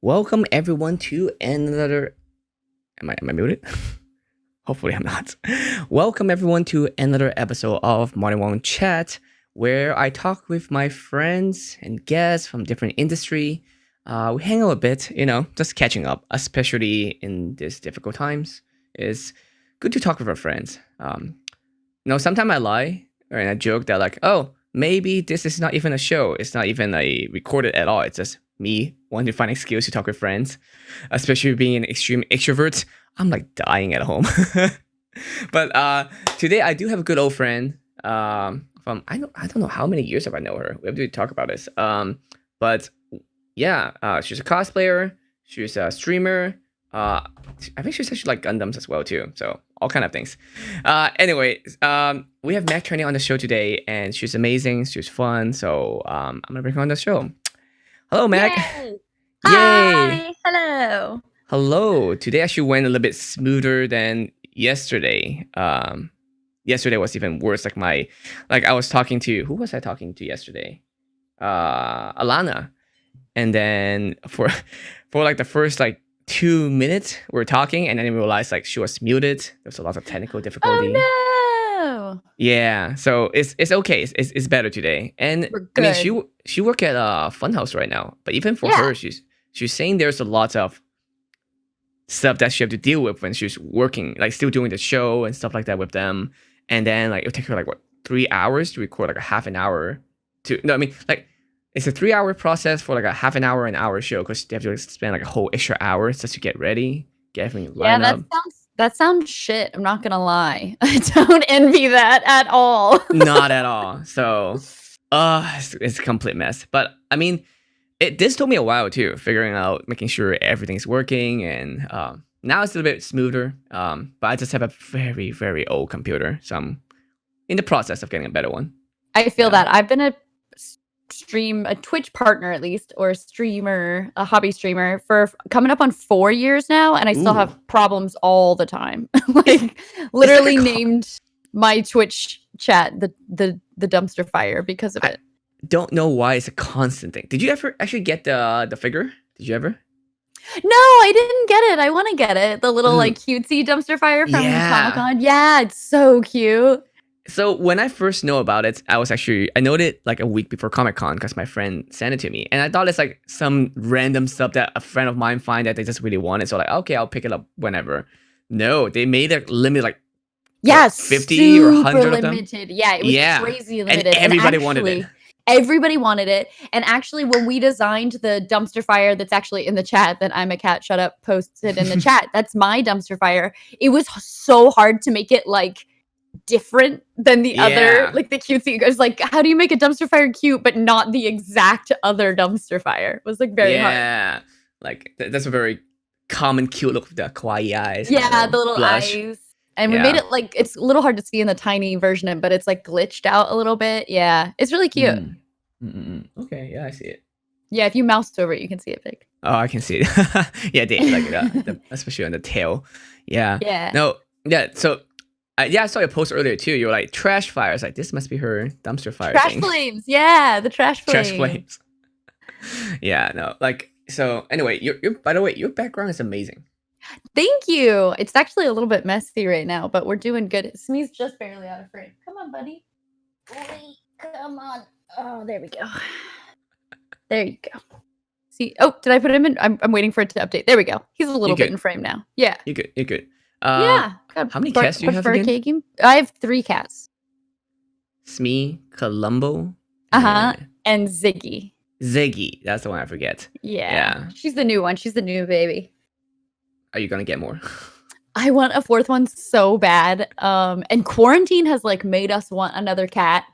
Welcome everyone to another. Am I muted? Hopefully I'm not. Welcome everyone to another episode of Wong Chat, where I talk with my friends and guests from different industry. We hang out a bit, just catching up, especially in these difficult times. It's good to talk with our friends. Sometimes I lie or I joke that like, oh, maybe this is not even a show. It's not even a recorded at all. It's just me wanting to find excuse to talk with friends, especially being an extreme extrovert. I'm like dying at home. But today I do have a good old friend. From I don't know how many years have I know her. We have to talk about this. But yeah, she's a cosplayer. She's a streamer. I think she's actually like Gundams as well too. So all kind of things. Anyway, we have Meg Turney on the show today, and she's amazing. She's fun. So I'm gonna bring her on the show. Hello, Meg. Yay! Yay! Hi! Hello! Hello. Today actually went a little bit smoother than yesterday. Yesterday was even worse. I was talking to, who was I talking to yesterday? Alana. And then for like the first like 2 minutes we're talking, and then we realized like she was muted. There was a lot of technical difficulty. Oh no! Yeah, so it's okay. It's better today. And We're I mean, good. she work at Funhouse right now. But even for Yeah. her, she's saying there's a lot of stuff that she have to deal with when she's working, like still doing the show and stuff like that with them. And then like it'll take her like what 3 hours to record like a half an hour to no, I mean like it's a 3 hour process for like a half an hour show because they have to spend like a whole extra hour just to get ready, get everything lined up. That sounds shit. I'm not gonna lie. I don't envy that at all. Not at all. So it's a complete mess. But I mean, this took me a while too, figuring out, making sure everything's working, and now it's a little bit smoother. But I just have a very, very old computer, so I'm in the process of getting a better one. I feel that. I've been a Twitch partner at least, or a streamer, a hobby streamer for coming up on 4 years now, and I still have problems all the time. Like literally named my Twitch chat the dumpster fire because of it. Don't know why it's a constant thing. Did you ever actually get the figure? Did you ever? No, I didn't get it. I want to get it. The little like cutesy dumpster fire from Comic-Con. Yeah, it's so cute. So when I first know about it, I know it like a week before Comic-Con because my friend sent it to me, and I thought it's like some random stuff that a friend of mine find that they just really wanted. So like, okay, I'll pick it up whenever. No, they made a limit like 50 or 100 of them. Yeah, it was crazy limited. And everybody wanted it. Everybody wanted it. And actually, when we designed the dumpster fire that's actually in the chat that I'm a cat, shut up, posted in the chat, that's my dumpster fire. It was so hard to make it like different than the other, like the cutesy. It was like, how do you make a dumpster fire cute, but not the exact other dumpster fire? It was like very hard. Yeah, like that's a very common cute look with the kawaii eyes. Yeah, the little eyes. And we made it like, it's a little hard to see in the tiny version, but it's like glitched out a little bit. Yeah, it's really cute. Okay, yeah, I see it. Yeah, if you mouse over it, you can see it big. Oh, I can see it. Yeah, they like especially on the tail. Yeah. Yeah. No. Yeah. So, I saw your post earlier too. You were like trash fires. Like this must be her dumpster fire. Trash flames. Yeah, the trash flames. Trash flames. Yeah. No. Like so. Anyway, by the way, your background is amazing. Thank you. It's actually a little bit messy right now, but we're doing good. Smee's just barely out of frame. Come on, buddy. Wait, come on. Oh, there we go. There you go. See, oh, did I put him in? I'm waiting for it to update. There we go. He's a little bit in frame now. Yeah. You're good. You're good. Yeah. How many cats do you have again? I have 3 cats. Smee, Columbo. And Ziggy. Ziggy. That's the one I forget. Yeah. She's the new one. She's the new baby. Are you gonna get more? I want a 4th one so bad. And quarantine has like made us want another cat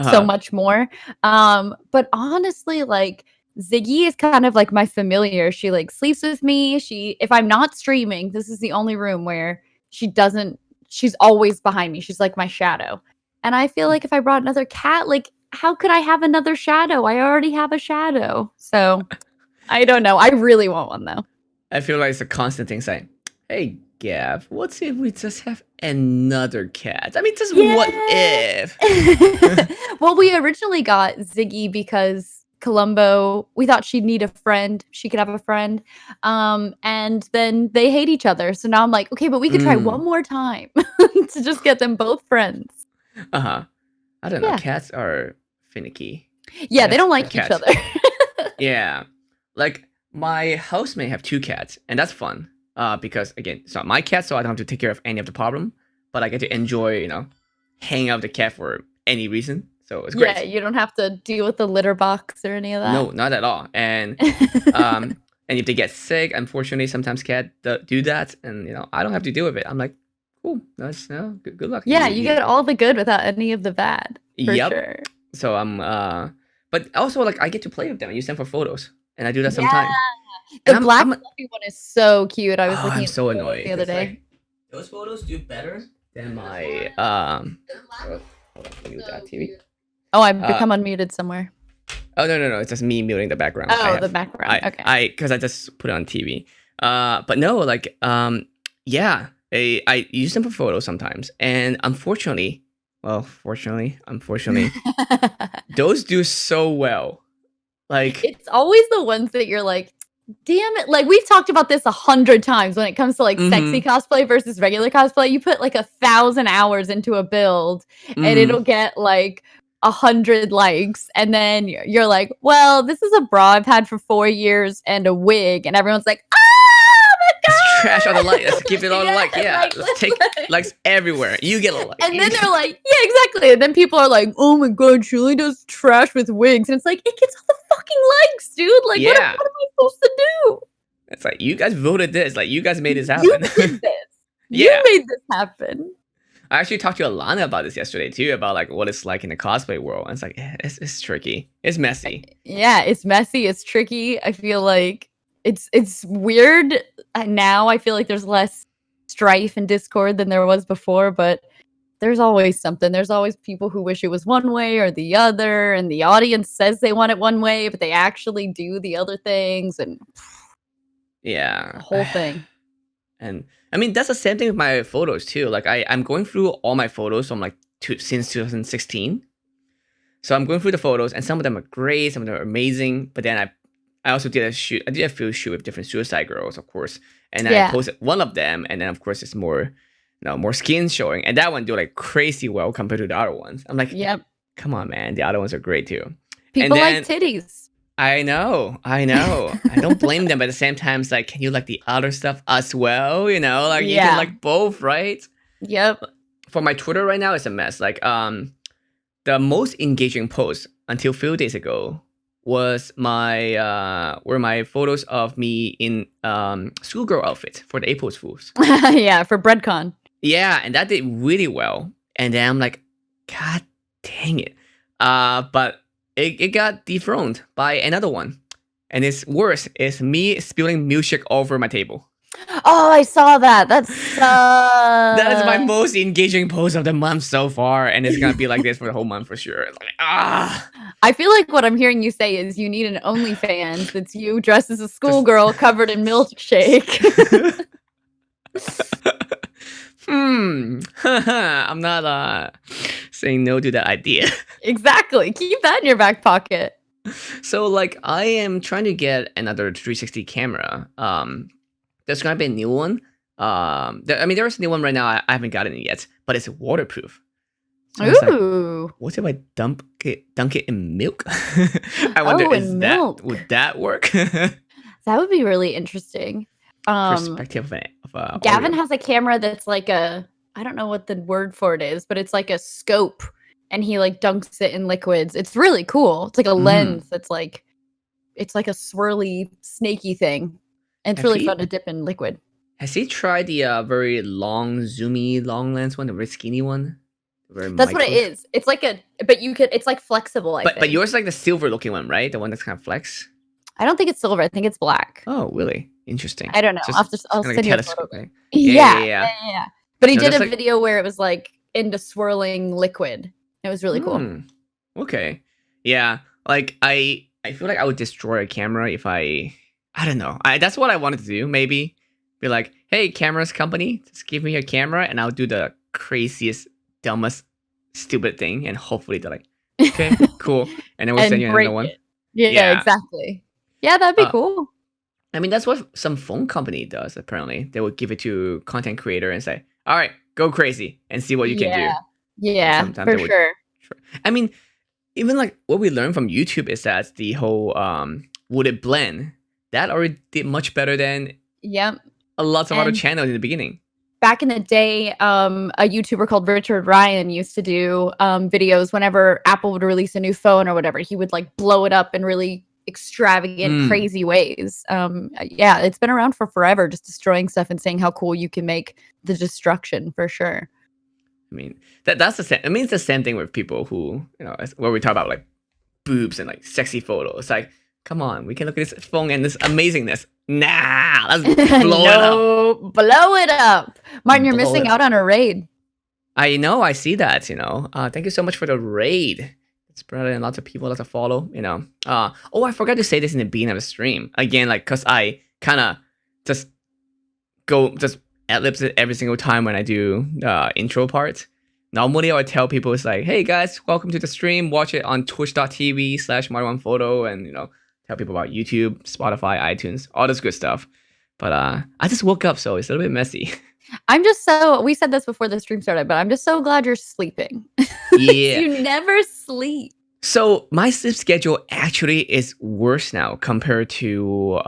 so much more. But honestly, like Ziggy is kind of like my familiar. She like sleeps with me. If I'm not streaming, this is the only room where she's always behind me. She's like my shadow. And I feel like if I brought another cat, like how could I have another shadow? I already have a shadow. So I don't know. I really want one though. I feel like it's a constant thing saying, hey, Gav, what if we just have another cat? I mean, just what if? Well, we originally got Ziggy because Columbo. We thought she'd need a friend. She could have a friend. And then they hate each other. So now I'm like, okay, but we could try one more time to just get them both friends. I don't know. Cats are finicky. Yeah, they don't like each other. Yeah. Like, my housemate have 2 cats, and that's fun. Because, again, it's not my cat, so I don't have to take care of any of the problem. But I get to enjoy, hanging out with the cat for any reason. So it's great. Yeah, you don't have to deal with the litter box or any of that. No, not at all. And and if they get sick, unfortunately, sometimes cats do that, and I don't have to deal with it. I'm like, cool, that's good luck. Yeah, you get all the good without any of the bad. For sure. So I'm but also like I get to play with them and use them for photos, and I do that sometimes. The black fluffy one is so cute. I was looking I'm at so annoyed the other day. Like, those photos do better than my hold on, let me mute that TV. Oh, I've become unmuted somewhere. Oh no, it's just me muting the background. Oh, the background. Okay. Because I just put it on TV. But no, like yeah, I use them for photos sometimes, and unfortunately, those do so well. Like, it's always the ones that you're like, damn it. Like, we've talked about this 100 times when it comes to like sexy cosplay versus regular cosplay. You put like 1,000 hours into a build and it'll get like 100 likes, and then you're like, well, this is a bra I've had for 4 years and a wig, and everyone's like, oh my god, let's trash all the likes, let's give it all the likes. Yeah, let's take likes everywhere. You get a like, and then they're like, yeah, exactly, and then people are like, oh my god, Julie does trash with wigs, and it's like, it gets all the fucking likes, dude. Like, what am I supposed to do? It's like, you guys voted this, like, you guys made this happen. You did this. You made this happen. I actually talked to Alana about this yesterday too, about like what it's like in the cosplay world. And it's like, it's tricky. It's messy. Yeah, it's messy. It's tricky. I feel like it's weird now. I feel like there's less strife and discord than there was before, but there's always something. There's always people who wish it was one way or the other, and the audience says they want it one way, but they actually do the other things, and the whole thing. And I mean, that's the same thing with my photos too. Like I'm going through all my photos from like since 2016. So I'm going through the photos, and some of them are great, some of them are amazing. But then I also did a shoot. I did a field shoot with different suicide girls, of course. And then I posted one of them, and then of course it's more, more skin showing, and that one do like crazy well compared to the other ones. I'm like, yep, come on, man, the other ones are great too. People like titties. I know. I don't blame them, but at the same time, it's like, can you like the other stuff as well? You can like both, right? Yep. For my Twitter right now, it's a mess. Like, the most engaging post until a few days ago was were my photos of me in schoolgirl outfit for the April Fools. Yeah, for BreadCon. Yeah, and that did really well. And then I'm like, God dang it. But it got dethroned by another one. And it's worse. It's me spilling milkshake all over my table. Oh, I saw that. That is my most engaging post of the month so far. And it's going to be like this for the whole month for sure. Like, I feel like what I'm hearing you say is you need an OnlyFans that's you dressed as a schoolgirl covered in milkshake. I'm not saying no to that idea. Exactly. Keep that in your back pocket. So like I am trying to get another 360 camera. There's gonna be a new one. There's a new one right now. I haven't gotten it yet, but it's waterproof. So ooh. Like, what if I dunk it in milk? I wonder, would that work? That would be really interesting. Perspective of Gavin audio. has a camera that's like I don't know what the word for it is, but it's like a scope, and he like dunks it in liquids. It's really cool. It's like a lens that's like, it's like a swirly, snaky thing. And it's really fun to dip in liquid. Has he tried the very long, zoomy, long lens one, the very skinny one? That's what it is. It's like it's like flexible, I think. But yours is like the silver looking one, right? The one that's kind of flex? I don't think it's silver. I think it's black. Oh, really? Interesting. I don't know. I'll send you a photo. Yeah. But he did a video where it was like into swirling liquid. It was really cool. Okay. Yeah. Like I feel like I would destroy a camera if I don't know. That's what I wanted to do. Maybe be like, hey, cameras company, just give me a camera and I'll do the craziest, dumbest, stupid thing, and hopefully they're like, okay, cool, and then we'll send you another one. Yeah, Yeah. exactly. Yeah, that'd be Uh, cool. I mean, that's what some phone company does. Apparently, they would give it to content creator and say, "All right, go crazy and see what you can Yeah. do." And Yeah, sometimes for they would. sure. I mean, even like what we learned from YouTube is that the whole would it blend that already did much better than Yep. a lots of other And channels in the beginning. back in the day, a YouTuber called Richard Ryan used to do videos whenever Apple would release a new phone or whatever. He would like blow it up in really extravagant, Mm. crazy ways. Yeah, it's been around for forever, just destroying stuff and saying how cool you can make the destruction for sure. I mean, that's the same. I mean, it's the same thing with people who, where we talk about like boobs and like sexy photos. Like, come on, we can look at this phone and this amazingness. Nah, let's blow it up. No, blow it up. Martin, you're Blow missing it out up. on a raid. I know, I see that. Thank you so much for the raid. It's brought in lots of people, lots of follow. I forgot to say this in the beginning of the stream again, like, cause I kind of just ad-libs it every single time when I do intro parts. Normally, I would tell people it's like, "Hey guys, welcome to the stream. Watch it on twitch.tv/MartyOnePhoto," and tell people about YouTube, Spotify, iTunes, all this good stuff. But I just woke up, so it's a little bit messy. We said this before the stream started, but I'm just so glad you're sleeping. Yeah. You never sleep. So my sleep schedule actually is worse now compared to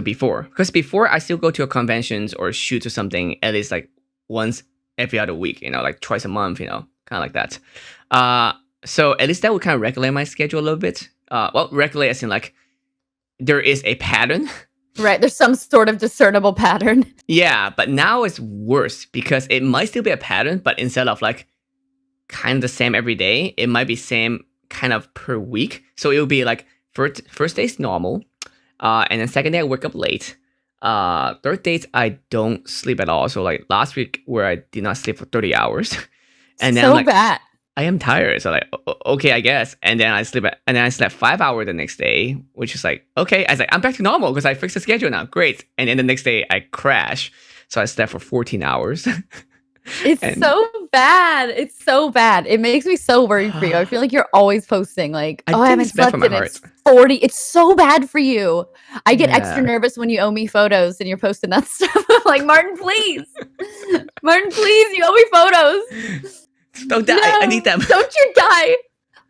before. Because before I still go to a conventions or shoot or something at least like once every other week, like twice a month, kind of like that. So at least that would kind of regulate my schedule a little bit. Well, regulate as in like there is a pattern. Right, there's some sort of discernible pattern. Yeah, but now it's worse because it might still be a pattern, but instead of like kind of the same every day, it might be same kind of per week. So it will be like first day's normal, and then second day I wake up late. Third days I don't sleep at all. So like last week where I did not sleep for 30 hours, and then So I'm like, bad. I am tired. So like, okay, I guess. And then I slept 5 hours the next day, which is like, okay. I was like, I'm back to normal because I fixed the schedule now. Great. And then the next day I crash. So I slept for 14 hours. It's so bad. It's so bad. It makes me so worried for you. I feel like you're always posting like, I I think haven't it's bad for slept my and it's 40. It's so bad for you. I get extra Yeah. nervous when you owe me photos and you're posting that stuff. I'm like, Martin, please. Martin, please, you owe me photos. Don't die. No, I need them. Don't you die.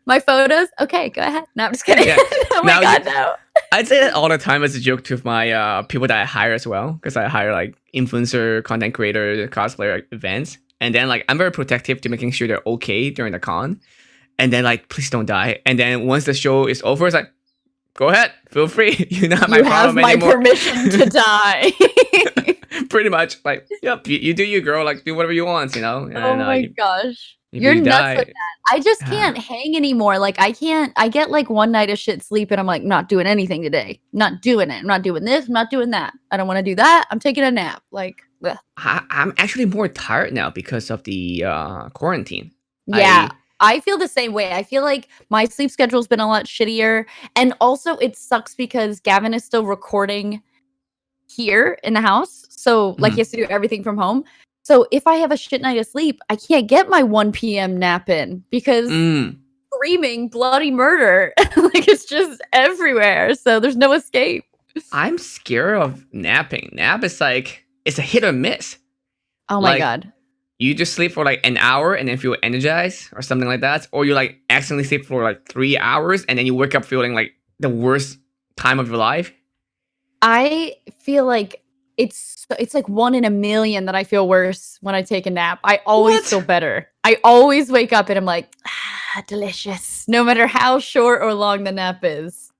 My photos? Okay, go ahead. No, I'm just kidding. Yeah. Oh my Now God, no. I'd say that all the time as a joke to my people that I hire as well, because I hire like influencer, content creator, cosplayer events, and then like I'm very protective to making sure they're okay during the con, and then like please don't die, and then once the show is over, it's like go ahead, feel free, you're not my You have problem my anymore. permission to die. Pretty much, like yep, you do you, girl, like do whatever you want, And, Oh my gosh. if You're you nuts die, with that. I just can't hang anymore. Like I get like one night of shit sleep and I'm like, not doing anything today. Not doing it. I'm not doing this. I'm not doing that. I don't want to do that. I'm taking a nap. Like, ugh. I'm actually more tired now because of the quarantine. Yeah. I feel the same way. I feel like my sleep schedule's been a lot shittier. And also it sucks because Gavin is still recording here in the house. So like he has to do everything from home. So if I have a shit night of sleep, I can't get my 1 p.m. nap in because screaming bloody murder. Like it's just everywhere. So there's no escape. I'm scared of napping. Nap is like it's a hit or miss. Oh my Like, God. You just sleep for like an hour and then feel energized or something like that, or you like accidentally sleep for like 3 hours and then you wake up feeling like the worst time of your life. I feel like it's like 1 in a million that I feel worse when I take a nap. I always feel better. I always wake up and I'm like, delicious. No matter how short or long the nap is.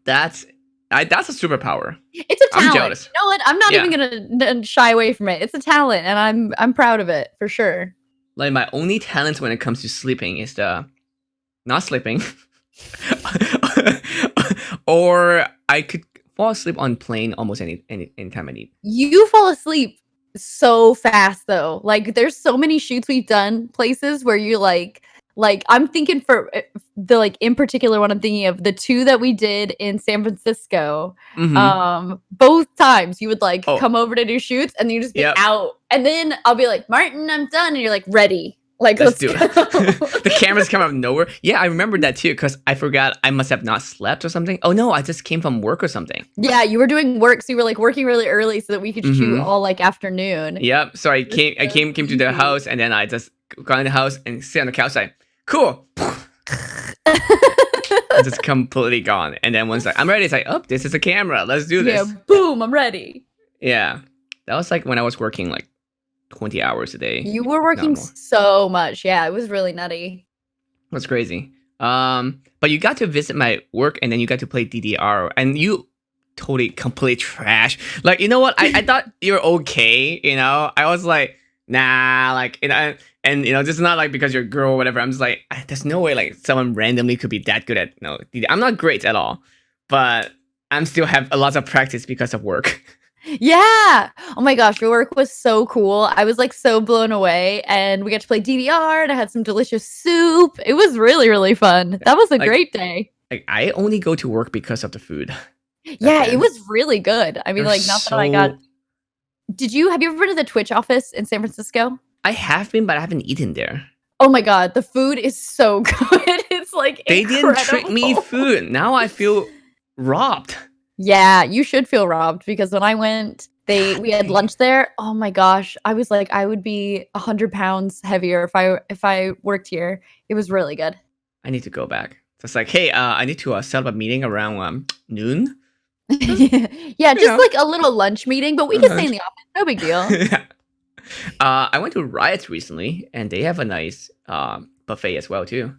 That's a superpower. It's a talent. I'm jealous. You know what? I'm not even gonna shy away from it. It's a talent, and I'm proud of it for sure. Like my only talent when it comes to sleeping is the not sleeping, or I could fall asleep on plane almost any time I need. You fall asleep so fast though. Like there's so many shoots we've done places where you like I'm thinking for the like in particular one I'm thinking of the 2 that we did in San Francisco. Both times you would like come over to do shoots and you just get out and then I'll be like, Martin, I'm done, and you're like ready. Like, Let's let's do go. it. The cameras come out of nowhere. Yeah, I remember that too because I forgot I must have not slept or something. Oh no, I just came from work or something. Yeah, you were doing work, so you were like working really early so that we could shoot Mm-hmm. all like afternoon. Yep. So I It was so came to the easy. house and then I just got in the house and sit on the couch like, cool. And just completely gone. And then once I'm ready, it's like, oh, this is a camera. Let's do Yeah, this. boom, I'm ready. Yeah. That was like when I was working like 20 hours a day. You were Not working more. so much. Yeah, it was really nutty. That's crazy. But you got to visit my work and then you got to play DDR and you totally complete trash. Like, you know what? I thought you were okay, you know? I was like, nah, like, you know, and you know, just not like because you're a girl or whatever. I'm just like, there's no way like someone randomly could be that good at DDR. I'm not great at all, but I'm still have a lot of practice because of work. Yeah. Oh my gosh, your work was so cool. I was like so blown away, and we got to play DDR, and I had some delicious soup. It was really, really fun. That was a Like, great day. like I only go to work because of the food. Yeah, it then. was really good. I mean, They're like, not that I got. Have you ever been to the Twitch office in San Francisco? I have been, but I haven't eaten there. Oh my god, the food is so good. It's like They didn't treat me incredible. food. Now I feel robbed. Yeah, you should feel robbed because when I went, we had lunch there. Oh my gosh, I was like, I would be 100 pounds heavier if I worked here. It was really good. I need to go back. So it's like, hey, I need to set up a meeting around noon. Yeah, just know. like a little lunch meeting, but we can stay in the office. No big deal. I went to Riot recently, and they have a nice buffet as well too.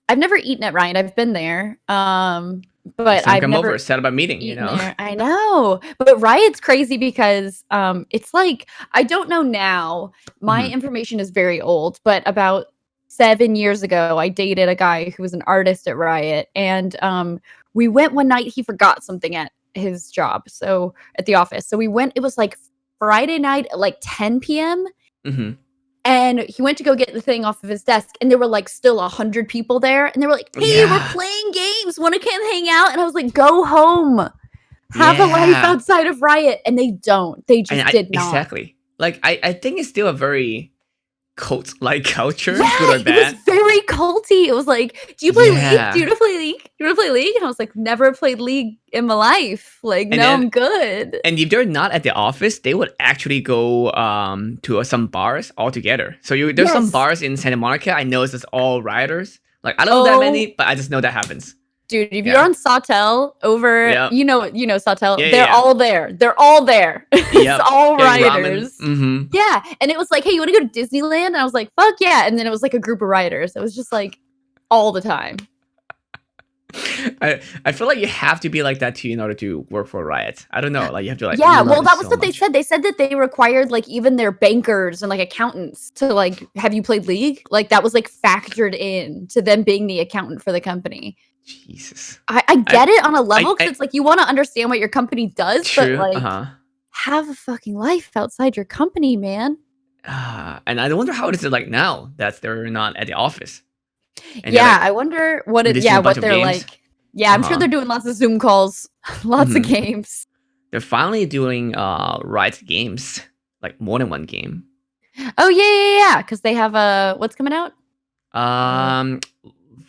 I've never eaten at Ryan. I've been there, but So I've come never over, set up a meeting. You eaten know, there. I know, but Riot's crazy because it's like I don't know now. My Mhm. information is very old, but about 7 years ago, I dated a guy who was an artist at Riot, and we went one night. He forgot something at his job, so at the office. So we went. It was like Friday night at like 10 p.m. Mhm. And he went to go get the thing off of his desk, and there were like still 100 people there, and they were like, "Hey, we're Yeah. playing games. Want to come hang out?" And I was like, "Go home, have a life Yeah. outside of Riot." And they don't. They just And did not. exactly. Like I think it's still a very cult-like culture, Yeah, good or it was bad. very culty. It was like, "Do you play League? Yeah. Do you want to play League? Do you want to play League?" And I was like, "Never played League in my life. Like, And no, then I'm good." And if they're not at the office, they would actually go to some bars all together. So there's some Yes. bars in Santa Monica. I know it's just all rioters. Like I don't know that many, but I just know that happens. Dude, if Yeah. you're on Sawtell over, Yep. you know Sawtell, Yeah, they're yeah. all there. They're all there. It's Yep. all Getting rioters. Mm-hmm. Yeah, and it was like, "Hey, you want to go to Disneyland?" And I was like, "Fuck yeah!" And then it was like a group of rioters. It was just like all the time. I feel like you have to be like that too in order to work for Riot. I don't know. Like you have to like. Yeah, love well, it that was so what they much. said. They said that they required like even their bankers and like accountants to like, have you played League? Like that was like factored in to them being the accountant for the company. Jesus. I get it on a level I- because it's like you want to understand what your company does, True. but like have a fucking life outside your company, man. And I wonder how it is like now that they're not at the office. And they're, Yeah, like, I wonder what it. releasing Yeah, a bunch what of they're games. like. Yeah, I'm sure Uh-huh. they're doing lots of Zoom calls, lots of Mhm. games. They're finally doing Riot games, like more than one game. Oh yeah. Because they have what's coming out?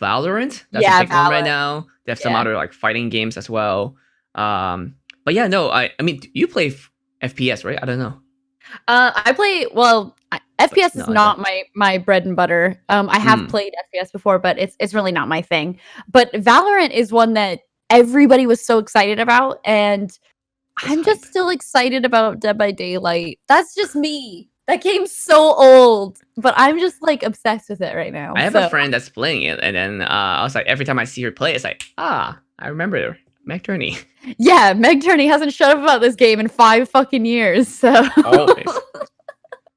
Valorant. That's Yeah, a big one right Valorant. now. They have some Yeah. other like fighting games as well. But yeah, no, I mean you play FPS, right? I don't know. I play. Well, FPS No, is I not my bread and butter. I have played FPS before, but it's really not my thing. But Valorant is one that everybody was so excited about, and I'm just hype. still excited about Dead by Daylight. That's just me. That game's so old, but I'm just like obsessed with it right now. I have so. a friend that's playing it, and then I was like, every time I see her play, it's like, I remember her, Meg Turney. Yeah, Meg Turney hasn't shut up about this game in 5 fucking years. So Always.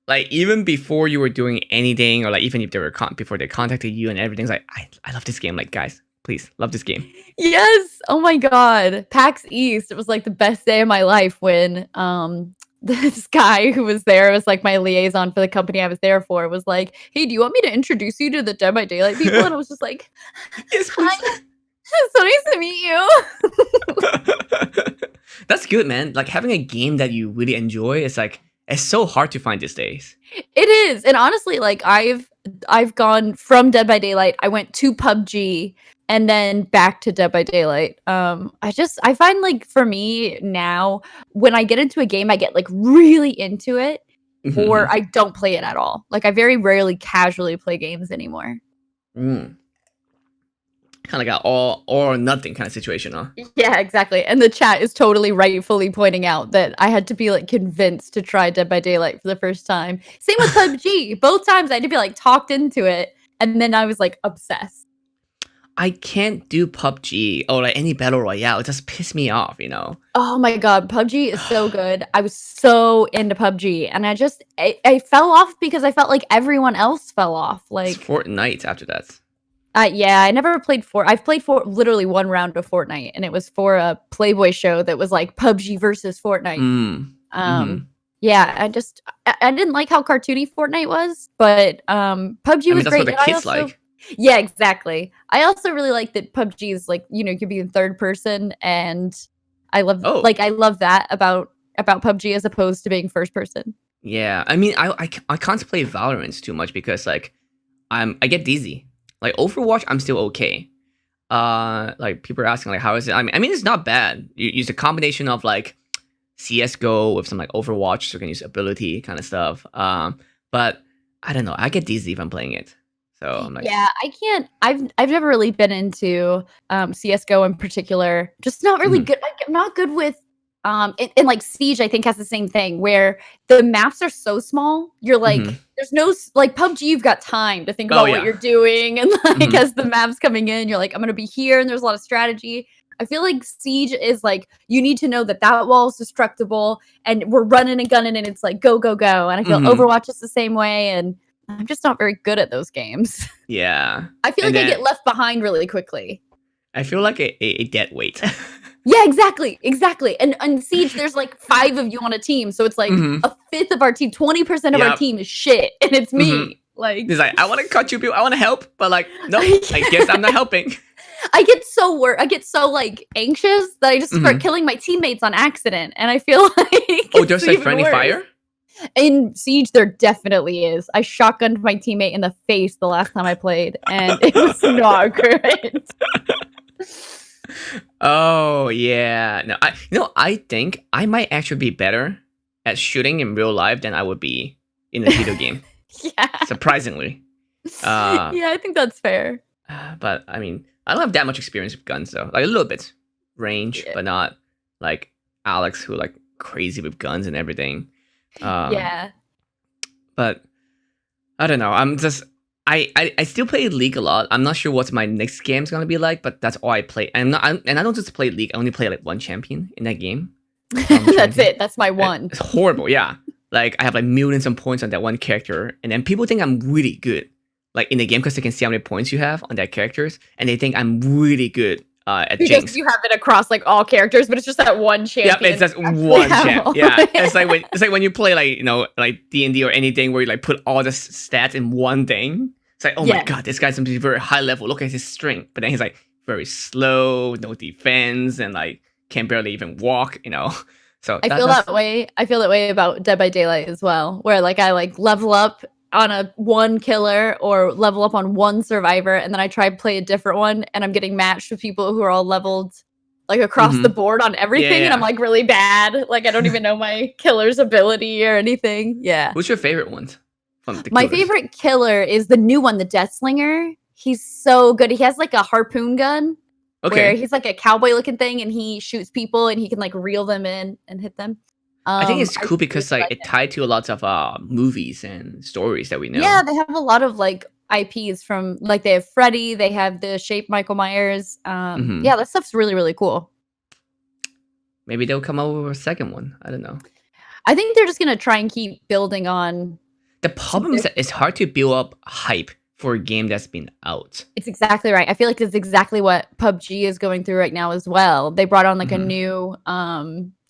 Like even before you were doing anything, or like even if they were before they contacted you and everything's like, I love this game. Like guys, please love this game. yes. Oh my god. PAX East. It was like the best day of my life when this guy who was there was like my liaison for the company I was there for was like, "Hey, do you want me to introduce you to the Dead by Daylight people?" And I was just like, Yes, "Hi, please. so nice to meet you." That's good, man. Like having a game that you really enjoy is like it's so hard to find these days. It is. And honestly, like I've gone from Dead by Daylight. I went to PUBG and then back to Dead by Daylight. I find like for me now, when I get into a game, I get like really into it, or I don't play it at all. Like I very rarely casually play games anymore. Mm. Kind of got all or nothing kind of situation, huh? Yeah, exactly. And the chat is totally rightfully pointing out that I had to be like convinced to try Dead by Daylight for the first time. Same with PUBG. Both times I had to be like talked into it, and then I was like obsessed. I can't do PUBG or like any battle royale. It just pisses me off, you know. Oh my god, PUBG is so good. I was so into PUBG, and I fell off because I felt like everyone else fell off. It's Like, Fortnite after that. yeah, I never played I've played for literally one round of Fortnite, and it was for a Playboy show that was like PUBG versus Fortnite. Yeah, I didn't like how cartoony Fortnite was, but PUBG was that's great. what the kids like. Yeah, exactly. I also really like that PUBG is like, you could be in third person, and I love I love that about PUBG as opposed to being first person. Yeah, I mean, I can't play Valorant too much because like I get dizzy. Like Overwatch, I'm still okay. Like people are asking like how is it? I mean it's not bad. You use a combination of like CS:GO with some like Overwatch, so you can use ability kind of stuff. But I don't know. I get dizzy if I'm playing it. So I'm like, yeah, I can't. I've never really been into CS:GO in particular. Just not really good. I'm not good with and like Siege. I think has the same thing where the maps are so small. You're like, there's no like PUBG. You've got time to think about what you're doing, and like as the map's coming in, you're like, I'm gonna be here, and there's a lot of strategy. I feel like Siege is like you need to know that wall is destructible, and we're running and gunning, and it's like go go go. And I feel Overwatch is the same way, and I'm just not very good at those games. Yeah. I feel like I get left behind really quickly. I feel like a dead weight. Yeah, exactly. And Siege, there's like 5 of you on a team, so it's like a fifth of our team, 20% of our team is shit, and it's me. Like, he's like, I want to contribute, I want to help, but like, no, I guess I'm not helping. I get so like anxious that I just start killing my teammates on accident, and I feel like there's like friendly fire. In Siege, there definitely is. I shotgunned my teammate in the face the last time I played, and it was not great. Oh yeah, no, I think I might actually be better at shooting in real life than I would be in a video game. Yeah, surprisingly. Yeah, I think that's fair. But I mean, I don't have that much experience with guns though. Like a little bit range, but not like Alex who like crazy with guns and everything. Yeah. But I don't know. I'm just I still play League a lot. I'm not sure what my next game's gonna be like, but that's all I play. And I don't just play League. I only play like one champion in that game. That's it. That's my one. It's horrible. Yeah, like I have like millions of points on that one character, and then people think I'm really good, like in the game because they can see how many points you have on that characters, and they think I'm really good at because Jinx. You have it across like all characters, but it's just that one champion. Yep, it's just one champ. Yeah, it's like when you play like like D&D or anything where you like put all the stats in one thing. It's like, oh my god, this guy's something very high level. Look at his strength, but then he's like very slow, no defense, and like can barely even walk. So I feel that way. I feel that way about Dead by Daylight as well, where like I like level up on a one killer or level up on one survivor, and then I try to play a different one, and I'm getting matched with people who are all leveled like across the board on everything, and I'm like really bad. Like I don't even know my killer's ability or anything. Yeah. What's your favorite one? My favorite killer is the new one, the Deathslinger. He's so good. He has like a harpoon gun. Okay. Where he's like a cowboy looking thing, and he shoots people, and he can like reel them in and hit them. I think it's cool because like it tied to a lot of movies and stories that we know. Yeah, they have a lot of like IPs from like they have Freddy, they have the Shape Michael Myers. Yeah, that stuff's really, really cool. Maybe they'll come up with a second one. I don't know. I think they're just gonna try and keep building on. The problem is that it's hard to build up hype for a game that's been out. It's exactly right. I feel like it's exactly what PUBG is going through right now as well. They brought on like a new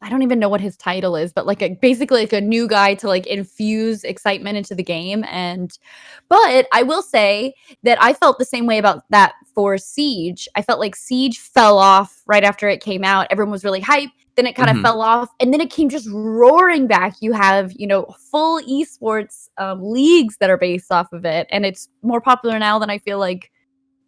I don't even know what his title is, but like basically like a new guy to like infuse excitement into the game. But I will say that I felt the same way about that for Siege. I felt like Siege fell off right after it came out. Everyone was really hyped. then it kind of fell off, and then it came just roaring back. You have, full esports leagues that are based off of it, and it's more popular now than I feel like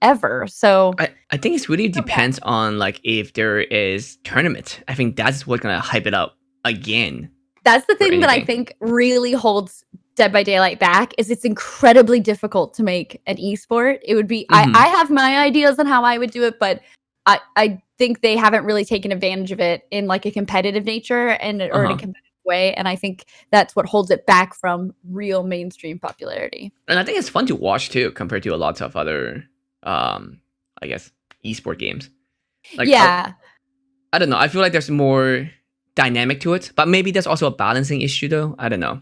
ever. So I think it really depends on like if there is tournament. I think that's what's gonna hype it up again. That's the thing that I think really holds Dead by Daylight back, is it's incredibly difficult to make an esport. It would be I have my ideas on how I would do it, but I think they haven't really taken advantage of it in like a competitive nature or in a competitive way, and I think that's what holds it back from real mainstream popularity. And I think it's fun to watch too, compared to a lot of other I guess esport games. Like, I don't know. I feel like there's more dynamic to it, but maybe there's also a balancing issue though. I don't know.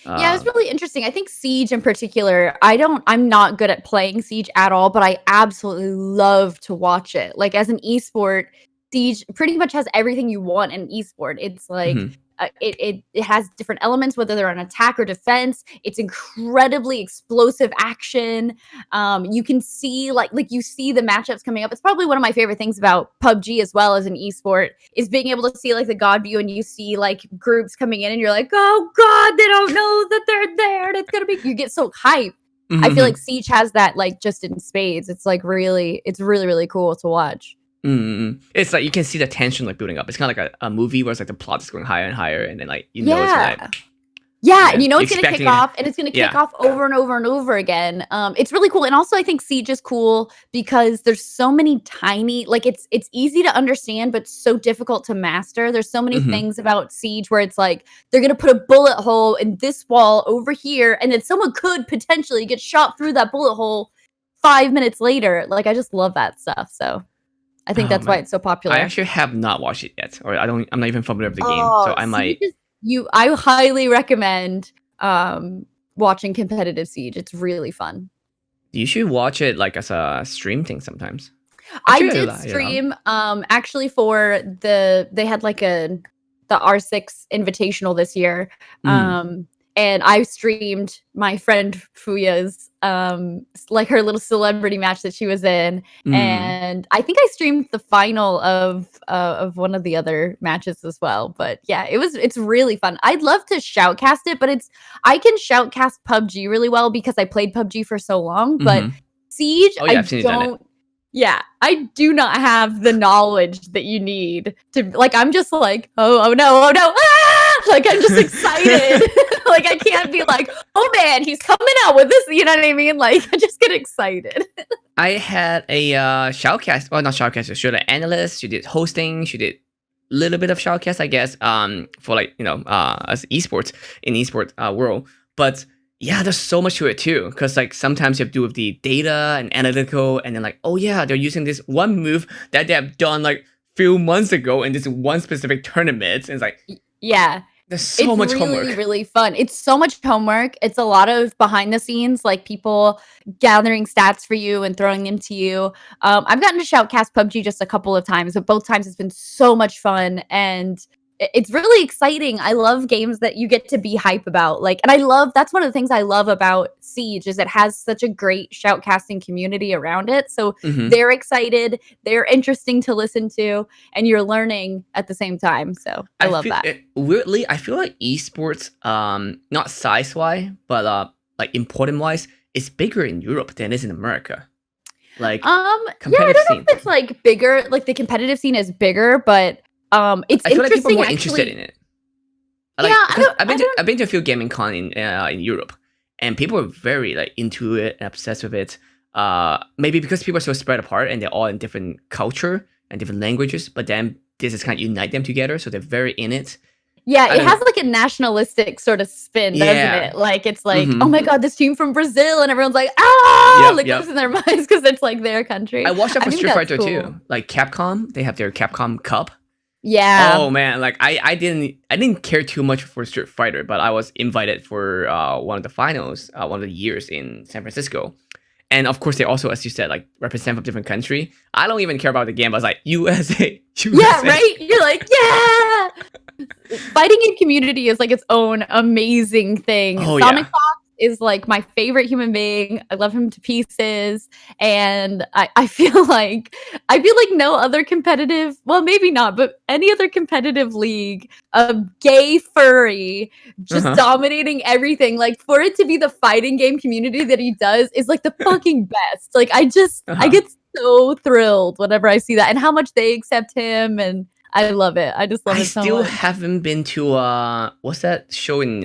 Yeah, it's really interesting. I think Siege in particular, I'm not good at playing Siege at all, but I absolutely love to watch it. Like as an esport, Siege pretty much has everything you want in an esport. It's like it has different elements, whether they're on attack or defense. It's incredibly explosive action. You can see like you see the matchups coming up. It's probably one of my favorite things about PUBG as well as an esport, is being able to see like the god view, and you see like groups coming in and you're like, oh god, they don't know that they're there and it's gonna be, you get so hyped. I feel like Siege has that like just in spades. It's like really really cool to watch. It's like you can see the tension like building up. It's kind of like a movie where it's like the plot is going higher and higher, and then like it's like and it's gonna kick off, and it's gonna kick off over and over and over again. It's really cool, and also I think Siege is cool because there's so many tiny, like it's easy to understand but so difficult to master. There's so many things about Siege where it's like they're gonna put a bullet hole in this wall over here, and then someone could potentially get shot through that bullet hole 5 minutes later. Like I just love that stuff. So I think that's why it's so popular. I actually have not watched it yet, or I'm not even familiar with the game, so I might. I highly recommend watching competitive Siege. It's really fun. You should watch it like as a stream thing sometimes. I did stream actually for they had like the R6 Invitational this year. And I streamed my friend Fuya's like her little celebrity match that she was in, and I think I streamed the final of one of the other matches as well. But yeah, it's really fun. I'd love to shoutcast it, but I can shoutcast PUBG really well because I played PUBG for so long. But Siege, I don't. Yeah, I do not have the knowledge that you need to, like, I'm just like, oh no, ah! Like, I'm just excited. Like, I can't be like, oh man, he's coming out with this, you know what I mean? Like, I just get excited. I had a shoutcast, well, not shoutcast, she was an analyst, she did hosting, she did a little bit of shoutcast, I guess, for like, as esports, in esport world, but yeah, there's so much to it too, because like sometimes you have to do with the data and analytical, and then like, oh yeah, they're using this one move that they have done like few months ago in this one specific tournament, and it's like, yeah, there's so much homework. It's really fun. It's so much homework. It's a lot of behind the scenes, like people gathering stats for you and throwing them to you. I've gotten to shoutcast PUBG just a couple of times, but both times it's been so much fun, and it's really exciting. I love games that you get to be hype about. Like, and that's one of the things I love about Siege, is it has such a great shoutcasting community around it. So they're excited, they're interesting to listen to, and you're learning at the same time. So I love that. Weirdly, I feel like esports, not size-wise, but like important-wise, is bigger in Europe than it is in America. Like, yeah, I don't know if it's like bigger, like the competitive scene is bigger, but it's I feel like interesting. People are more interested in it. I've been to a few gaming con in Europe, and people are very like into it and obsessed with it. Maybe because people are so spread apart and they're all in different culture and different languages, but then this is kind of unite them together, so they're very in it. Yeah, it has like a nationalistic sort of spin, doesn't it? Like it's like, oh my god, this team from Brazil, and everyone's like, goes in their minds because it's like their country. I watched that for Street Fighter too. Like Capcom, they have their Capcom Cup. Yeah. Oh man, like I didn't care too much for Street Fighter, but I was invited for one of the finals, one of the years in San Francisco. And of course, they also, as you said, like represent from different country. I don't even care about the game. I was like, USA. Yeah, right? You're like, yeah! Fighting in community is like its own amazing thing. Oh, Sonic Fox is like my favorite human being. I love him to pieces. And I feel like no other competitive, well, maybe not, but any other competitive league of gay furry just dominating everything. Like for it to be the fighting game community that he does is like the fucking best. Like I get so thrilled whenever I see that and how much they accept him, and I love it. I just love it so much. I still haven't been to what's that show in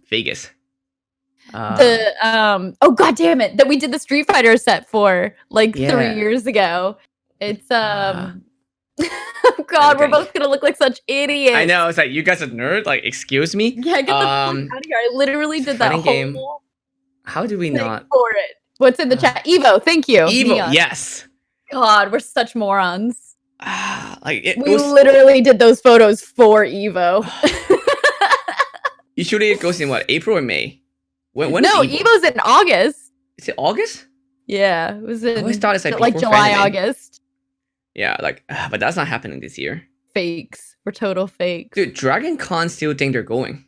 Vegas? Oh god damn it, that we did the Street Fighter set for like 3 years ago. It's oh god, we're both gonna look like such idiots. I know, it's like you guys are nerd. Like, excuse me. Yeah, get the fuck out of here. I literally did that whole game. How do we not for it? What's in the chat? Evo, thank you. Evo, Neon. Yes. God, we're such morons. We literally did those photos for Evo. Usually it goes in what, April or May? When no, Evo's in August. Is it August? Yeah, it was in. I always thought it's like July, August. Yeah, like, but that's not happening this year. Fakes. We're total fakes. Dude, Dragon Con still think they're going.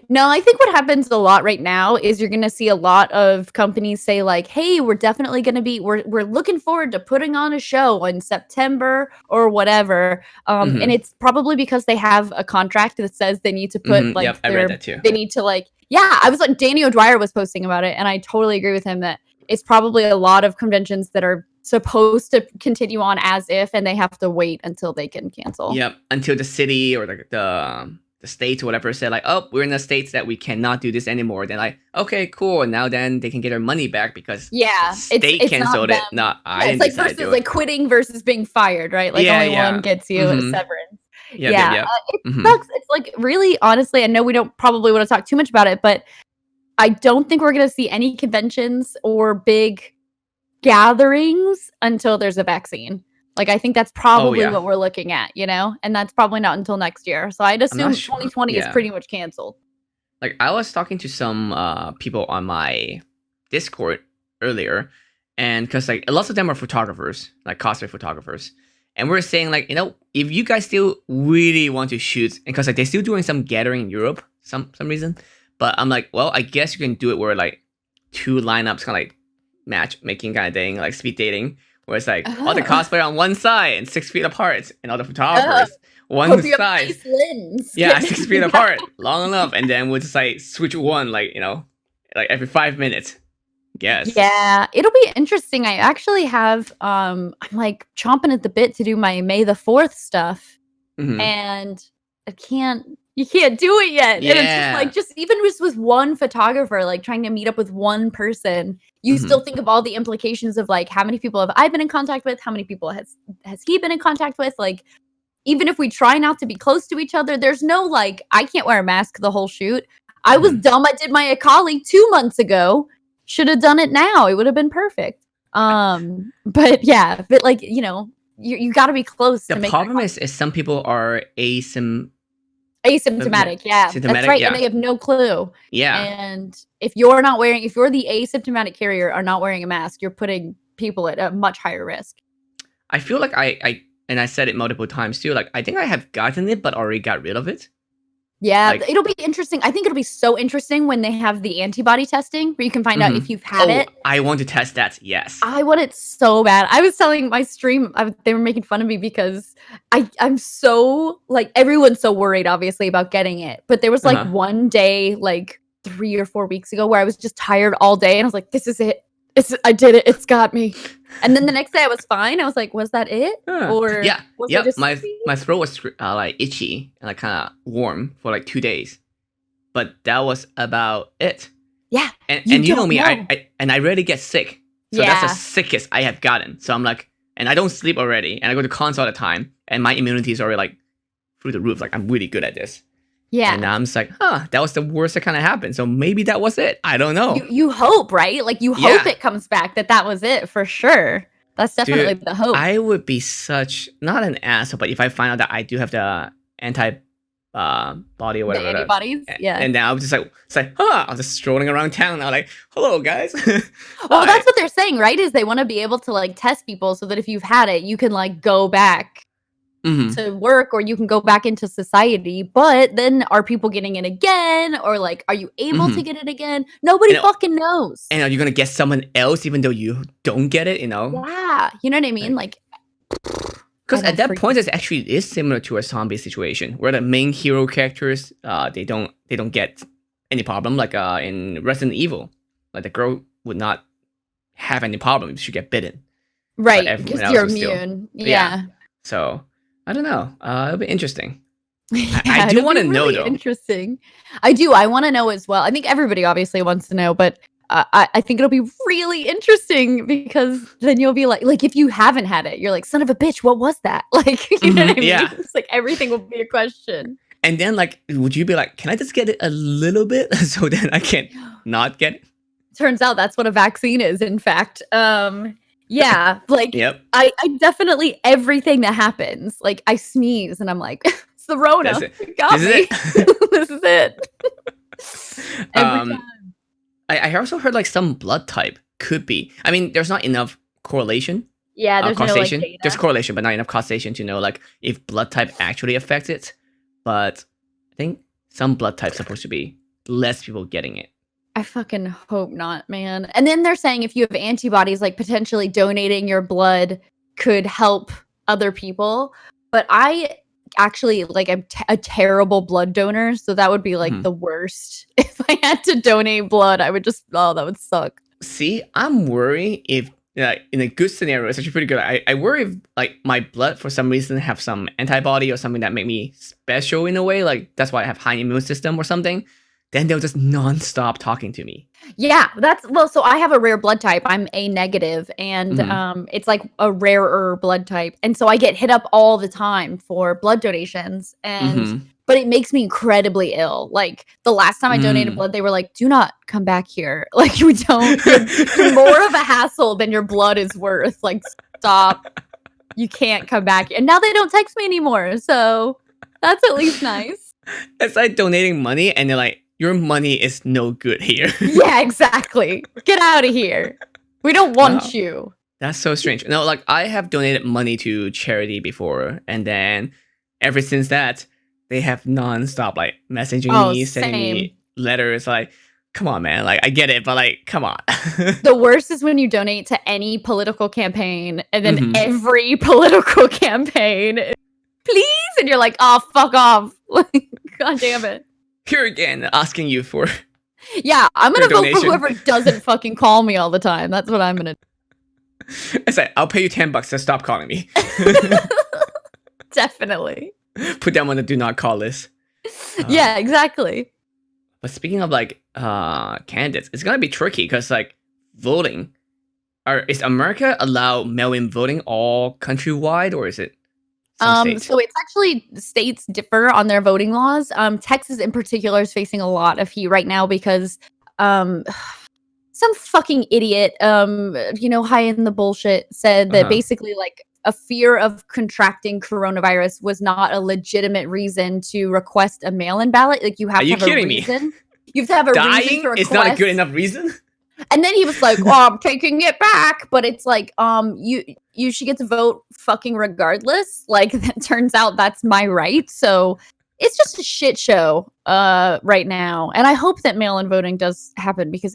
No, I think what happens a lot right now is you're going to see a lot of companies say like, hey, we're definitely going to be, we're looking forward to putting on a show in September or whatever. And it's probably because they have a contract that says they need to put like, I read that too. They need to like, yeah, I was like, Danny O'Dwyer was posting about it. And I totally agree with him that it's probably a lot of conventions that are supposed to continue on as if, and they have to wait until they can cancel. Yep. Until the city or the states or whatever said like, oh, we're in the states that we cannot do this anymore. Then like, okay, cool. And now then they can get their money back because the state canceled it. I it's like versus like quitting versus being fired, right? Like only one gets you a severance. It sucks. It's like really, honestly, I know we don't probably want to talk too much about it, but I don't think we're going to see any conventions or big gatherings until there's a vaccine. Like, I think that's probably what we're looking at, you know? And that's probably not until next year. So I'd assume 2020 is pretty much canceled. Like, I was talking to some people on my Discord earlier, and because, like, lots of them are photographers, like cosplay photographers. And we're saying, like, you know, if you guys still really want to shoot, and because, like, they're still doing some gathering in Europe, some reason. But I'm like, well, I guess you can do it where, like, 2 lineups kind of, like, matchmaking kind of thing, like speed dating. Where it's like all the cosplayer on one side and 6 feet apart, and all the photographers one side. Nice 6 feet apart, long enough, and then we'll just like switch one, like, you know, like every 5 minutes. Yes. Yeah, it'll be interesting. I actually have I'm like chomping at the bit to do my May the 4th stuff, and you can't do it yet. Yeah. And it's just like, even with one photographer, like trying to meet up with one person, you still think of all the implications of like, how many people have I been in contact with? How many people has he been in contact with? Like, even if we try not to be close to each other, there's no like, I can't wear a mask the whole shoot. I was dumb. I did my Akali 2 months ago. Should have done it now. It would have been perfect. But yeah, but like, you know, you got to be close. The problem is some people are asymptomatic. Yeah, that's right. And they have no clue. Yeah. And if you're the asymptomatic carrier are not wearing a mask, you're putting people at a much higher risk. I feel like I said it multiple times too. Like, I think I have gotten it, but already got rid of it. Yeah, like, it'll be interesting. I think it'll be so interesting when they have the antibody testing where you can find out if you've had it. I want to test that. Yes. I want it so bad. I was telling my stream, they were making fun of me because I'm so, like, everyone's so worried, obviously, about getting it. But there was, like, one day, like, 3 or 4 weeks ago where I was just tired all day. And I was like, this is it. I did it. It's got me. And then the next day I was fine. I was like, was that it? Or was it just my throat was like itchy and like kind of warm for like 2 days, but that was about it. Yeah, and you know me, I rarely get sick, so that's the sickest I have gotten. So I'm like, and I don't sleep already, and I go to cons all the time, and my immunity is already like through the roof. Like, I'm really good at this. Yeah. And I'm just like, that was the worst that kind of happened. So maybe that was it. I don't know. You hope, right? Like, you hope it comes back that was it for sure. That's definitely the hope. I would be such, not an asshole, but if I find out that I do have the body or whatever. The antibodies? Yeah. And then I was just like, I was just strolling around town. I'm like, hello, guys. Well, that's what they're saying, right? Is they want to be able to, like, test people so that if you've had it, you can, like, go back to work, or you can go back into society. But then are people getting it again, or like are you able to get it again? Nobody fucking knows. And are you gonna get someone else even though you don't get it? Yeah, you know what I mean? Like, because at that point, it actually is similar to a zombie situation where the main hero characters they don't get any problem. Like in Resident Evil, like the girl would not have any problem if she get bitten. Right, because you're immune. Yeah. So I don't know. It'll be interesting. I do want to know though. Interesting. I do. I want to know as well. I think everybody obviously wants to know, but I think it'll be really interesting because then you'll be like if you haven't had it, you're like, son of a bitch, what was that? Like, you know what I mean? Yeah. It's like everything will be a question. And then like, would you be like, can I just get it a little bit so then I can not get it? Turns out that's what a vaccine is, in fact. Yeah, like yep. I definitely everything that happens, like I sneeze and I'm like, it's the Rona. It got me. This is it. Every time. I also heard like some blood type could be. I mean, there's not enough correlation. Yeah, there's causation. No, like, data. There's correlation, but not enough causation to know like if blood type actually affects it. But I think some blood type's supposed to be less people getting it. I fucking hope not, man. And then they're saying if you have antibodies, like potentially donating your blood could help other people. But I actually like I'm a terrible blood donor, so that would be like the worst. If I had to donate blood, I would just that would suck. See, I'm worried if in a good scenario, it's actually pretty good. I worry if like my blood for some reason have some antibody or something that make me special in a way, like that's why I have high immune system or something. Then they'll just non-stop talking to me. Yeah, so I have a rare blood type. I'm A negative, and it's like a rarer blood type. And so I get hit up all the time for blood donations. And but it makes me incredibly ill. Like the last time I donated blood, they were like, do not come back here. Like we don't you're more of a hassle than your blood is worth. Like stop. You can't come back. And now they don't text me anymore. So that's at least nice. It's like donating money and they're like, your money is no good here. Yeah, exactly. Get out of here. We don't want you. That's so strange. No, like I have donated money to charity before, and then ever since that, they have non-stop like messaging me, sending me letters. Like, come on, man. Like, I get it, but like, come on. The worst is when you donate to any political campaign, and then every political campaign, please, and you're like, oh, fuck off. Like, God damn it. Here again, asking you for I'm gonna vote for whoever doesn't fucking call me all the time. That's what I'm gonna do. It's like, I'll pay you $10 to stop calling me. Definitely. Put them on the do not call list. Yeah, exactly. But speaking of like candidates, it's gonna be tricky because like voting. Is America allow mail-in voting all countrywide, or is it? So it's actually states differ on their voting laws. Texas in particular is facing a lot of heat right now because some fucking idiot, high in the bullshit said that basically like a fear of contracting coronavirus was not a legitimate reason to request a mail-in ballot. Like you have to have a reason. You have to have a reason to request. It's not a good enough reason. And then he was like, well, I'm taking it back. But it's like, you should get to vote fucking regardless. Like, that turns out that's my right. So it's just a shit show right now. And I hope that mail-in voting does happen because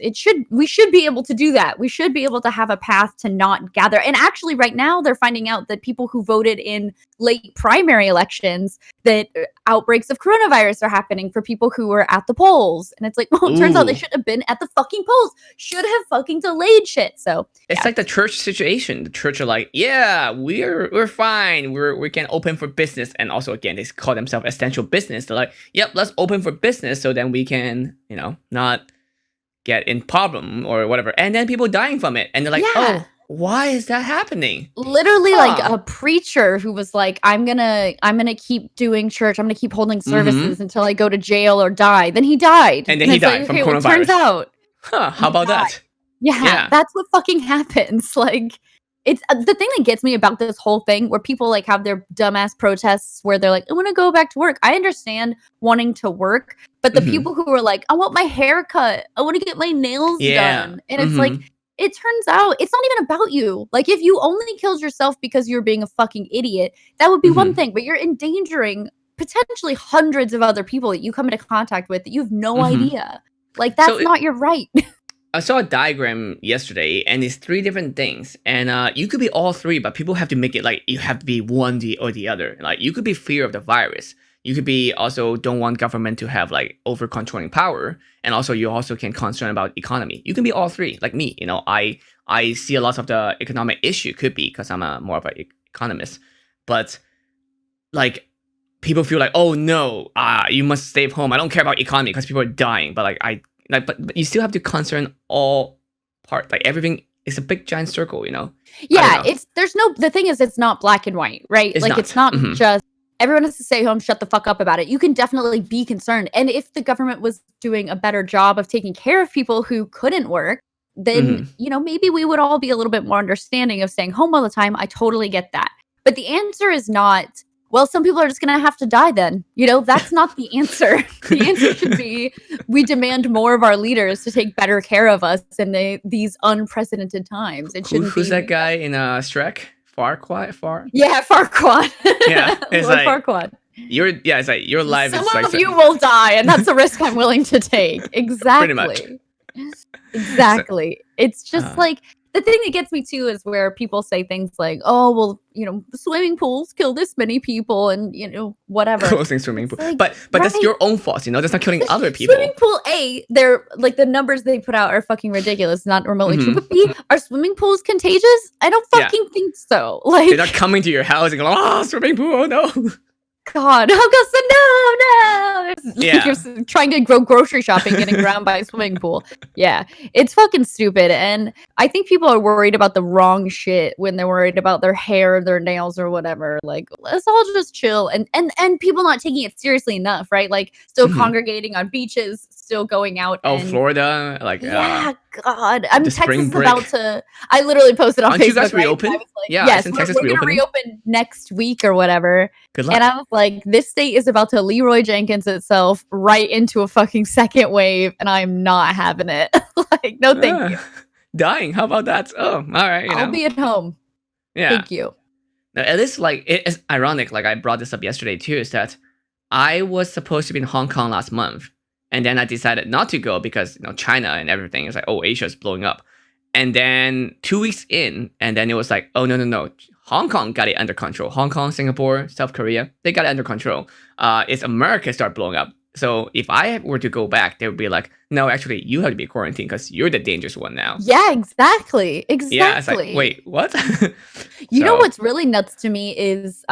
we should be able to do that. We should be able to have a path to not gather. And actually right now they're finding out that people who voted in late primary elections, that outbreaks of coronavirus are happening for people who were at the polls. And it's like, well, it turns out they should have been at the fucking polls. Should have fucking delayed shit. So it's like the church situation. The church are like, yeah, we're fine. We can open for business. And also again, they call themselves essential business. They're like, yep, let's open for business so then we can, not get in problem or whatever. And then people dying from it. And they're like, oh, why is that happening? Literally like a preacher who was like, I'm gonna keep doing church. I'm gonna keep holding services until I go to jail or die. Then he died. And then he died from coronavirus. Turns out. How about that? Yeah, that's what fucking happens. Like, it's the thing that gets me about this whole thing where people like have their dumbass protests where they're like, I want to go back to work. I understand wanting to work, but the people who are like, I want my hair cut. I want to get my nails done. And it's like, it turns out it's not even about you. Like, if you only killed yourself because you're being a fucking idiot, that would be one thing, but you're endangering potentially hundreds of other people that you come into contact with that you have no idea. Like, that's not your right. I saw a diagram yesterday, and it's 3 different things, and you could be all 3, but people have to make it like you have to be one or the other. Like, you could be fear of the virus. You could be also don't want government to have like over controlling power, and also you also can concern about economy. You can be all 3, like me. You know, I see a lot of the economic issue could be because I'm more of an economist, but like people feel like, oh no, you must stay home. I don't care about economy because people are dying, but but you still have to concern all part. Like everything is a big giant circle, you know? Yeah, the thing is it's not black and white, right? It's not just everyone has to stay home, shut the fuck up about it. You can definitely be concerned. And if the government was doing a better job of taking care of people who couldn't work, then, you know, maybe we would all be a little bit more understanding of staying home all the time. I totally get that. But the answer is not, well, some people are just going to have to die then. You know, that's not the answer. The answer should be we demand more of our leaders to take better care of us in these unprecedented times. Who's that guy in Shrek? Farquaad? Yeah, Farquaad. Yeah, it's Lord like Farquaad. it's like your life Some is like of you will die, and that's a risk I'm willing to take. Exactly. Pretty much. Exactly. It's just like the thing that gets me too is where people say things like, "Oh, well, you know, swimming pools kill this many people, and you know, whatever." Closing swimming pool, like, but that's your own fault. You know, that's not killing other people. Swimming pool they're like the numbers they put out are fucking ridiculous, not remotely true. But B, are swimming pools contagious? I don't fucking think so. Like they're not coming to your house and going, "Oh, swimming pool! Oh no." God, Augusta, no. Yeah. You're trying to go grocery shopping, getting drowned by a swimming pool. Yeah, it's fucking stupid. And I think people are worried about the wrong shit when they're worried about their hair, their nails, or whatever. Like, let's all just chill. And people not taking it seriously enough, right? Like, still congregating on beaches, still going out. Oh, Florida, like God, I'm Texas is about to. I literally posted on Aren't Facebook. You guys reopen? Right? Like, yeah, yes, Texas we're gonna reopen next week or whatever. Good luck. And I was like, this state is about to Leroy Jenkins itself right into a fucking second wave, and I'm not having it. Like, no, thank you. Dying? How about that? Oh, all right. I'll be at home. Yeah. Thank you. Now, it is like it's ironic. Like I brought this up yesterday too. Is that I was supposed to be in Hong Kong last month, and then I decided not to go because China and everything is like, oh, Asia's blowing up. And then 2 weeks in, and then it was like, oh no. Hong Kong got it under control. Hong Kong, Singapore, South Korea, they got it under control. It's America start blowing up. So if I were to go back, they would be like, no, actually, you have to be quarantined because you're the dangerous one now. Yeah, exactly. Yeah, it's like, wait, what? You know what's really nuts to me is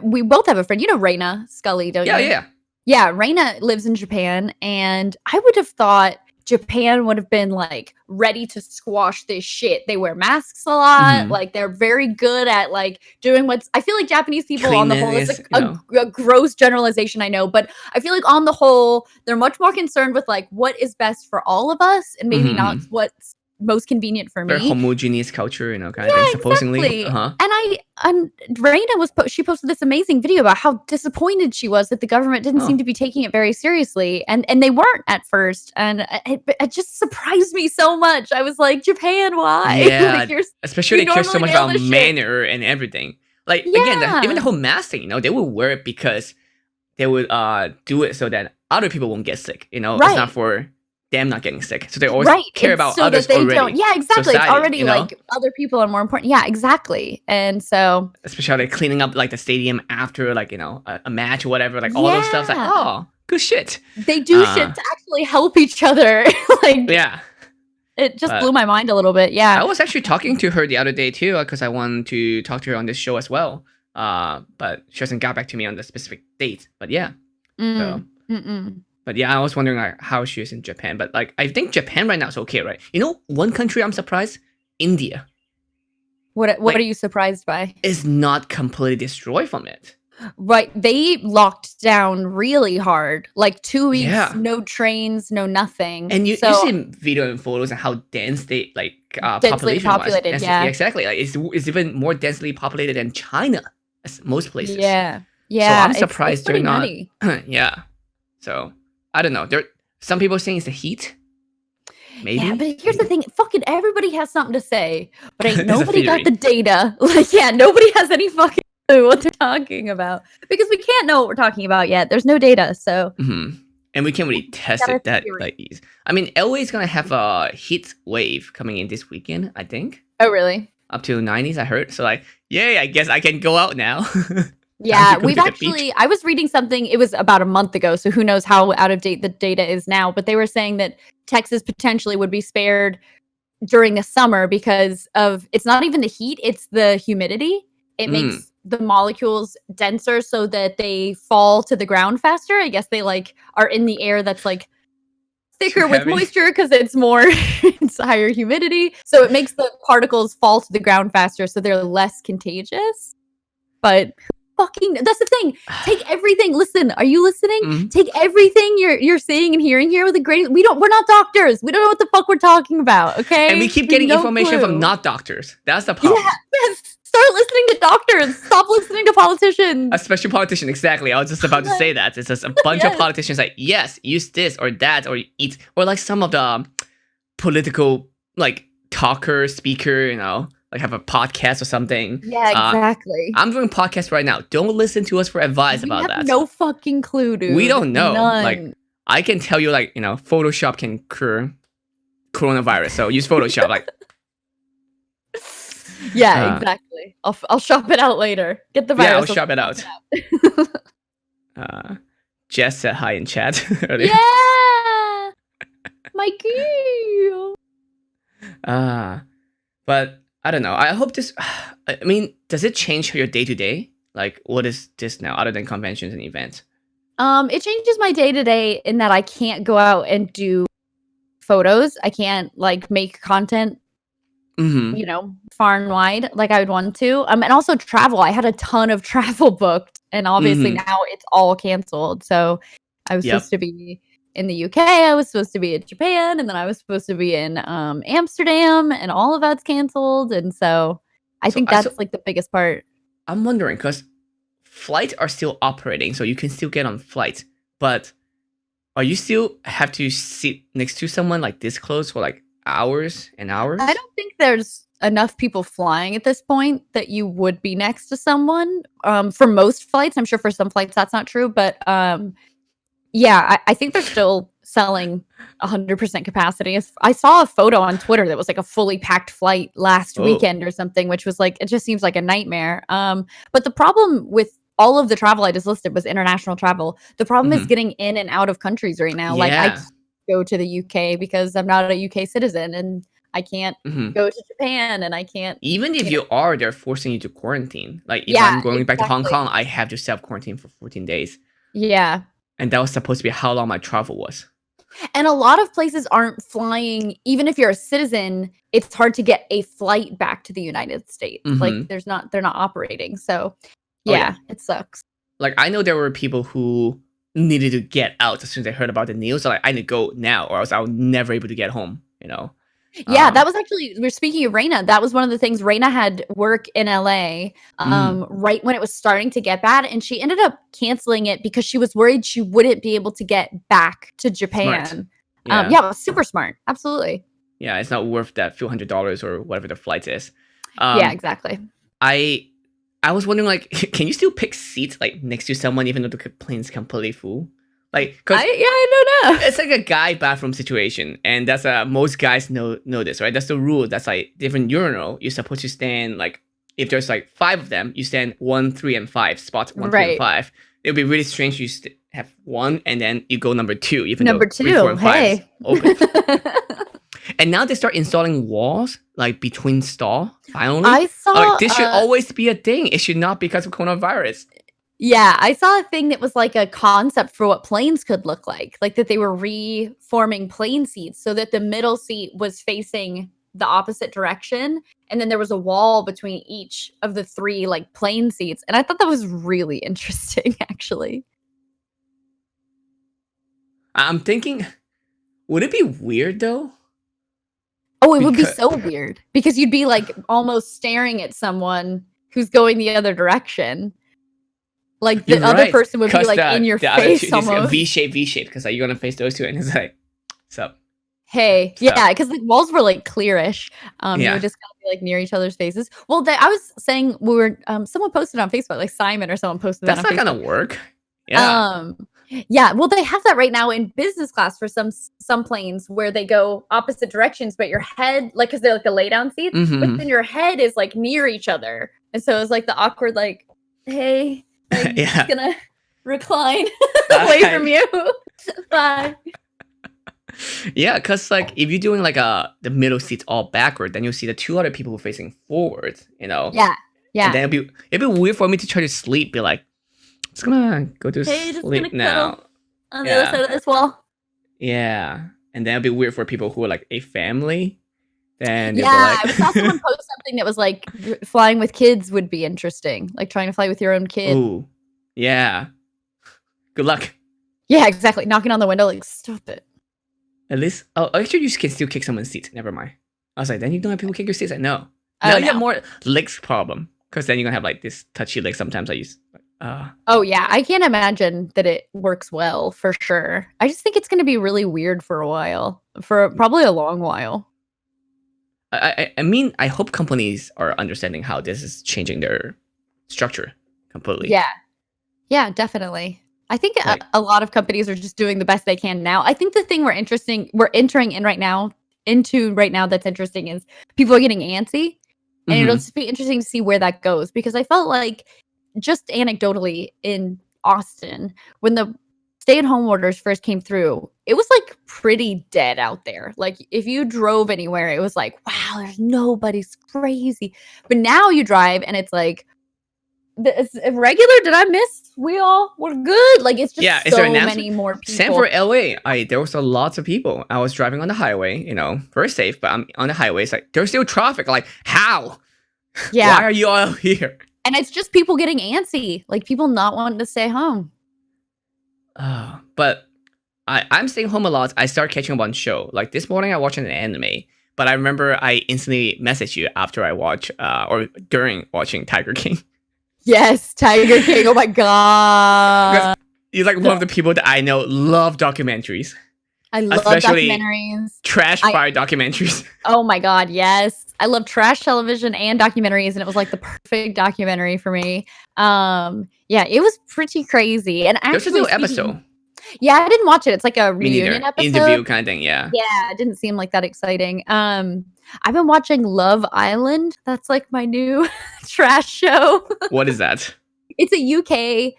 we both have a friend. You know Raina Scully, don't you? Yeah. Yeah, Raina lives in Japan, and I would have thought Japan would have been like ready to squash this shit. They wear masks a lot. Like they're very good at like doing I feel like Japanese people on the whole is a gross generalization, I know, but I feel like on the whole they're much more concerned with like what is best for all of us and maybe not what's most convenient for me. Very homogeneous culture, kind of thing, supposedly. Exactly. And Raina she posted this amazing video about how disappointed she was that the government didn't seem to be taking it very seriously, and they weren't at first, and it just surprised me so much. I was like, Japan, why? Yeah, like especially they care so much about manner and everything. Like again, even the whole mask thing, they would wear it because they would do it so that other people won't get sick. It's not for them not getting sick, so they always care about so others that they already. Don't. Yeah, exactly. Society, it's already like other people are more important. Yeah, exactly. And so, especially like cleaning up like the stadium after like a match or whatever, like all those stuff. Like, oh, good shit. They do shit to actually help each other. Like, yeah. It just blew my mind a little bit. Yeah. I was actually talking to her the other day too, because I wanted to talk to her on this show as well. But she hasn't got back to me on the specific date. But yeah. But yeah, I was wondering like, how she is in Japan. But like, I think Japan right now is okay, right? One country I'm surprised, India. What are you surprised by? Is not completely destroyed from it. Right, they locked down really hard, like 2 weeks, no trains, no nothing. And you see video and photos and how dense they like densely populated. Yeah, exactly. Like it's even more densely populated than China, as most places. Yeah. So I'm surprised they're not. Yeah. So I don't know. Some people saying it's the heat. Maybe. Yeah, but here's the thing: fucking everybody has something to say, but ain't There's a nobody got theory. the data. Like, yeah, nobody has any fucking clue what they're talking about because we can't know what we're talking about yet. There's no data, so And we can't really test got a it that theory. like easy. I mean, LA is gonna have a heat wave coming in this weekend, I think. Oh, really? Up to 90s, I heard. So like, yay! I guess I can go out now. Yeah, go we've to the beach. actually. I was reading something. It was about a month ago, so who knows how out of date the data is now. But they were saying that Texas potentially would be spared during the summer because of it's not even the heat, it's the humidity. It makes the molecules denser so that they fall to the ground faster. I guess they like are in the air that's like thicker with moisture because it's more it's higher humidity. So it makes the particles fall to the ground faster so they're less contagious. But fucking that's the thing. Take everything. Listen, are you listening? Take everything you're seeing and hearing here with a grain. We're not doctors. We don't know what the fuck we're talking about. Okay. And we keep getting information from not doctors. That's the problem. Yeah, yes. Start listening to doctors. Stop listening to politicians. Especially politicians, exactly. I was just about to say that. It's just a bunch of politicians like, yes, use this or that or eat or like some of the political like talker, speaker, like have a podcast or something. Yeah, exactly. I'm doing podcasts right now. Don't listen to us for advice about that. No fucking clue, dude. We don't know. None. Like, I can tell you, like, Photoshop can cure coronavirus. So use Photoshop. Like, yeah, exactly. I'll shop it out later. Get the virus. Yeah, I'll shop it out. Jess said hi in chat earlier. Yeah, my girl. But I don't know. I hope this. I mean, does it change your day to day? Like, what is this now, other than conventions and events? It changes my day to day in that I can't go out and do photos. I can't like make content, far and wide like I would want to. And also travel. I had a ton of travel booked, and obviously now it's all canceled. So I was supposed to be in the UK, I was supposed to be in Japan, and then I was supposed to be in Amsterdam, and all of that's canceled. And so I think that's like the biggest part. I'm wondering because flights are still operating, so you can still get on flights. But are you still have to sit next to someone like this close for like hours and hours? I don't think there's enough people flying at this point that you would be next to someone. For most flights, I'm sure for some flights that's not true, but yeah, I think they're still selling 100% capacity. I saw a photo on Twitter that was like a fully packed flight last weekend or something, which was like, it just seems like a nightmare. But the problem with all of the travel I just listed was international travel. The problem is getting in and out of countries right now. Like I can't go to the UK because I'm not a UK citizen, and I can't go to Japan, and I can't. Even if you are, they're forcing you to quarantine. Like if I'm going back to Hong Kong, I have to self-quarantine for 14 days. Yeah. And that was supposed to be how long my travel was. And a lot of places aren't flying. Even if you're a citizen, it's hard to get a flight back to the United States. Like they're not operating. So yeah, it sucks. Like I know there were people who needed to get out as soon as they heard about the news. So like I need to go now, or else I'll never able to get home. Yeah, that was actually, we're speaking of Reina, that was one of the things. Reina had work in LA right when it was starting to get bad, and she ended up canceling it because she was worried she wouldn't be able to get back to Japan. Yeah, it was super smart. Absolutely. Yeah, it's not worth that few $100s or whatever the flight is. Yeah, exactly. I was wondering, like, can you still pick seats like next to someone even though the plane's completely full? Like, I don't know. It's like a guy bathroom situation, and that's most guys know this, right? That's the rule. That's like different urinal. You're supposed to stand like if there's like 5 of them, you stand 1, 3, and 5 spots. 1, 3, and 5. It would be really strange. You have 1, and then you go number 2, even number though 2, 3, 4, and 5 hey, is open. And now they start installing walls like between stall. Finally, I saw like this should always be a thing. It should not because of coronavirus. Yeah, I saw a thing that was like a concept for what planes could look like that they were reforming plane seats so that the middle seat was facing the opposite direction, and then there was a wall between each of the 3 like plane seats, and I thought that was really interesting, actually. I'm thinking, would it be weird though? Oh, it would be so weird because you'd be like almost staring at someone who's going the other direction. Like the other person would be like in your face almost. V shape, because like, you're gonna face those 2, and it's like, sup. Hey, So yeah, because the walls were like clearish. You yeah, would just kind of be like near each other's faces. Well, I was saying we were. Someone posted on Facebook, like Simon or someone posted that that's on not gonna Facebook. work. Yeah. Yeah, well, they have that right now in business class for some planes where they go opposite directions, but your head, like, because they're like the lay down seats, but Mm-hmm. then your head is like near each other, and so it's like the awkward, like, hey, like just Yeah. gonna recline away from I, you. Bye. yeah, cause like if you're doing like the middle seats all backward, then you'll see the two other people facing forward, Yeah, and yeah. then it'd be weird for me to try to sleep. Be like, just gonna go to Hey, just gonna sleep cuddle now. on the other Yeah, side of this wall. yeah, and then it'd be weird for people who are like a family. Then they'll be Yeah, like, I saw someone post something that was like flying with kids would be interesting, like trying to fly with your own kid. "Ooh, yeah, good luck." Yeah, exactly. Knocking on the window, like, stop it. At least, oh, actually, you can still kick someone's seat. Never mind. I was like, then you don't have people kick your seats. Like, no. Now Oh you have no. more legs problem because then you're gonna have like this touchy leg. Sometimes I use. Oh yeah, I can't imagine that it works well for sure. I just think it's going to be really weird for a while, for probably a long while. I mean, I hope companies are understanding how this is changing their structure completely. Yeah. Yeah, definitely. I think Like, a lot of companies are just doing the best they can now. I think the thing we're entering in right now that's interesting is people are getting antsy, and it'll mm-hmm, just be interesting to see where that goes because I felt like just anecdotally in Austin when the stay-at-home orders first came through, it was like pretty dead out there. Like if you drove anywhere, it was like, wow, there's nobody's crazy. But now you drive and it's like it's regular. Did I miss? We're good. Like it's just yeah. Is there an so announcement? many more Same for people. LA. There was a lots of people. I was driving on the highway, very safe, but I'm on the highway. It's like there's still traffic. Like how? Why Yeah. are you all here? And it's just people getting antsy, like people not wanting to stay home. But I'm staying home a lot. I start catching up on show. Like this morning, I watched an anime, but I remember I instantly messaged you after I watch or during watching Tiger King. Yes, Tiger King. Oh my Because god. you're like one of the people that I know love documentaries, I love especially documentaries. trash fire documentaries. Oh my god, yes. I love trash television and documentaries, and it was like the perfect documentary for me. Yeah, it was pretty crazy. And There's a actually new episode. yeah, I didn't watch it. It's like a Me reunion neither. episode. Interview kind of thing. Yeah. Yeah, it didn't seem like that exciting. I've been watching Love Island. That's like my new trash show. What is that? It's a UK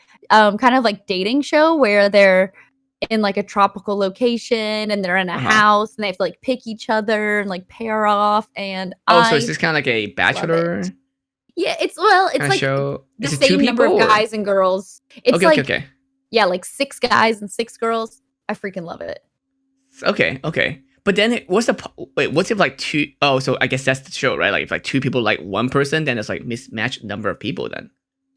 kind of like dating show where they're in like a tropical location and they're in a Uh huh. house and they have to like pick each other and like pair off and Oh, so is I this kind of like a love it. bachelor Yeah, it's kind of like show? the Is it two same number people? of Or? guys and girls. It's Okay, like okay. yeah, like 6 guys and 6 girls. I freaking love it. Okay. But then what's if like two oh so I guess that's the show, right? Like if like two people like one person, then it's like mismatched number of people then.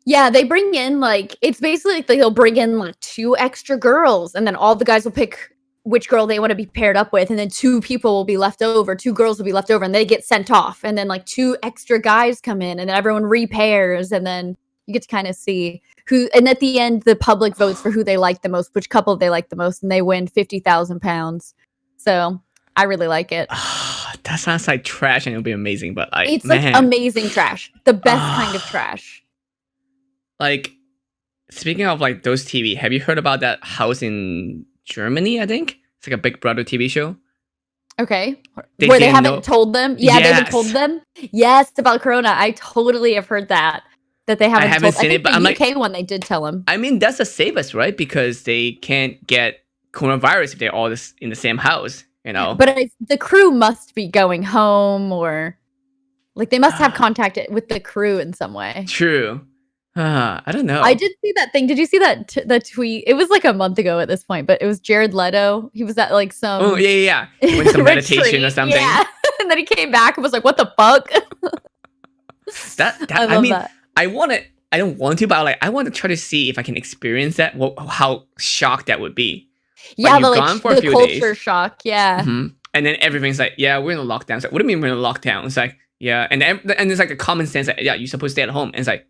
Yeah, they bring in like it's basically like they'll bring in like 2 extra girls and then all the guys will pick which girl they want to be paired up with and then 2 people will be left over, 2 girls will be left over and they get sent off and then like 2 extra guys come in and then everyone repairs and then you get to kind of see who and at the end the public votes for who they like the most, which couple they like the most and they win £50,000. So, I really like it. That sounds like trash and it would be amazing, but It's like amazing trash. The best kind of trash. Like speaking of like those TV, have you heard about that house in Germany, I think? It's like a Big Brother TV show. Okay. They Where they didn't haven't know- told them? Yeah, they haven't told Yes. them? Yes, about Corona. I totally have heard that they haven't haven't told. seen I think it, but the I'm like- UK one they did tell them. I mean, that's the safest, right? Because they can't get coronavirus if they're all in the same house, But the crew must be going home or like they must have contact with the crew in some way. True. I don't know. I did see that thing. Did you see that the tweet? It was like a month ago at this point, but it was Jared Leto. He was at like some Oh yeah. With some meditation or retreat. something. Yeah. And then he came back and was like, "What the fuck?" I love mean, that. I don't want to, but like I want to try to see if I can experience that. How shocked that would be. Yeah, you've gone for a the few culture days. shock. Yeah. Mhm. And then everything's like, yeah, we're in a lockdown. It's like, what do you mean we're in a lockdown? It's like, yeah, and there's like a common sense that yeah, you're supposed to stay at home. And it's like,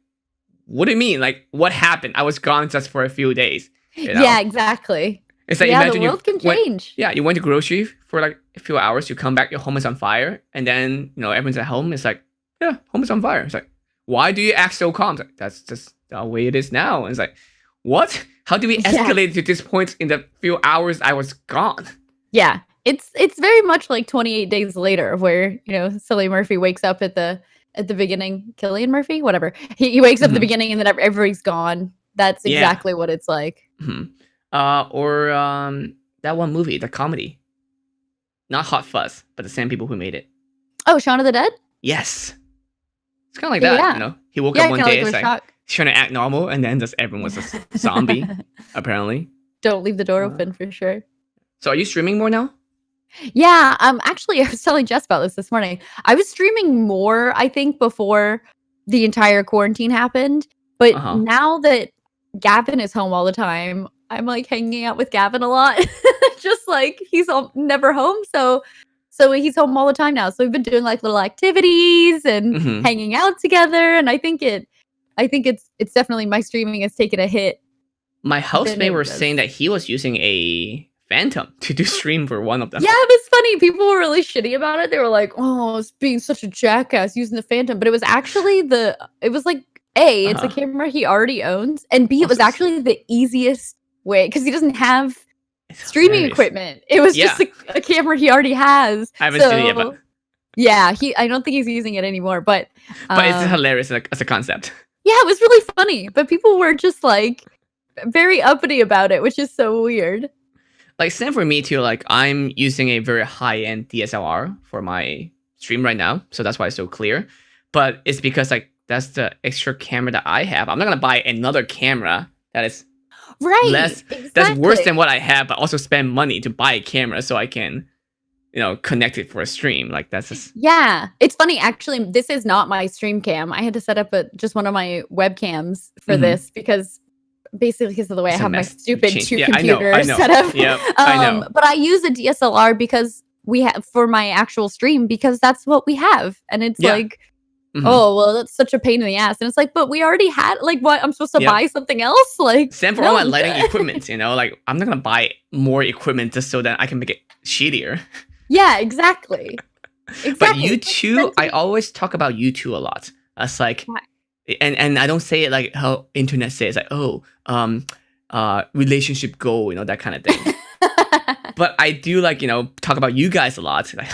what do you mean? Like, what happened? I was gone just for a few days. Yeah, exactly. It's like Yeah, the imagine world can change. you went to grocery for like a few hours, you come back, your home is on fire, and then everyone's at home. It's like, yeah, home is on fire. It's like, why do you act so calm? It's like, that's just the way it is now. And it's like, what? How do we Yeah. escalate to this point in the few hours I was gone? Yeah. It's very much like 28 Days Later, where Cillian Murphy wakes up at the beginning. Cillian Murphy, whatever. He wakes up at the beginning, and then everybody's gone. That's exactly what it's like. Or that one movie, the comedy, not Hot Fuzz, but the same people who made it. Oh, Shaun of the Dead? Yes. It's kind of like that, Yeah. He woke up one day, like it's like he's trying to act normal, and then just everyone was a zombie, apparently. Don't leave the door open for sure. So are you streaming more now? Yeah, actually, I was telling Jess about this morning. I was streaming more, I think, before the entire quarantine happened. But now that Gavin is home all the time, I'm like hanging out with Gavin a lot. Just like he's never home, so he's home all the time now. So we've been doing like little activities and hanging out together. And I think it's definitely, my streaming has taken a hit. My housemate were saying that he was using a Phantom to do stream for one of them. Yeah, it's funny. People were really shitty about it. They were like, "Oh, it's being such a jackass using the Phantom," but it was actually it's like A, it's a camera he already owns, and B, it was actually the easiest way because he doesn't have streaming equipment. It was just a camera he already has. I haven't seen it yet, but yeah, I don't think he's using it anymore. But it's hilarious as a concept. Yeah, it was really funny, but people were just like very uppity about it, which is so weird. Like, same for me too. Like, I'm using a very high-end DSLR for my stream right now, so that's why it's so clear. But it's because like that's the extra camera that I have. I'm not gonna buy another camera that is less. Exactly. That's worse than what I have, but also spend money to buy a camera so I can, connect it for a stream. Like that's just It's funny actually. This is not my stream cam. I had to set up just one of my webcams for this because. Basically because of the way I have my stupid two-computer setup. Yep, I know. But I use a DSLR because we have for my actual stream because that's what we have. And it's like, oh, well, that's such a pain in the ass. And it's like, but we already had, like, what? I'm supposed to buy something else? Like, same for all my lighting equipment, like, I'm not going to buy more equipment just so that I can make it shittier. Yeah, exactly. But you two, I always talk about you two a lot. It's like... And I don't say it like how internet says, like, relationship goal, that kind of thing. But I do like, talk about you guys a lot. Like,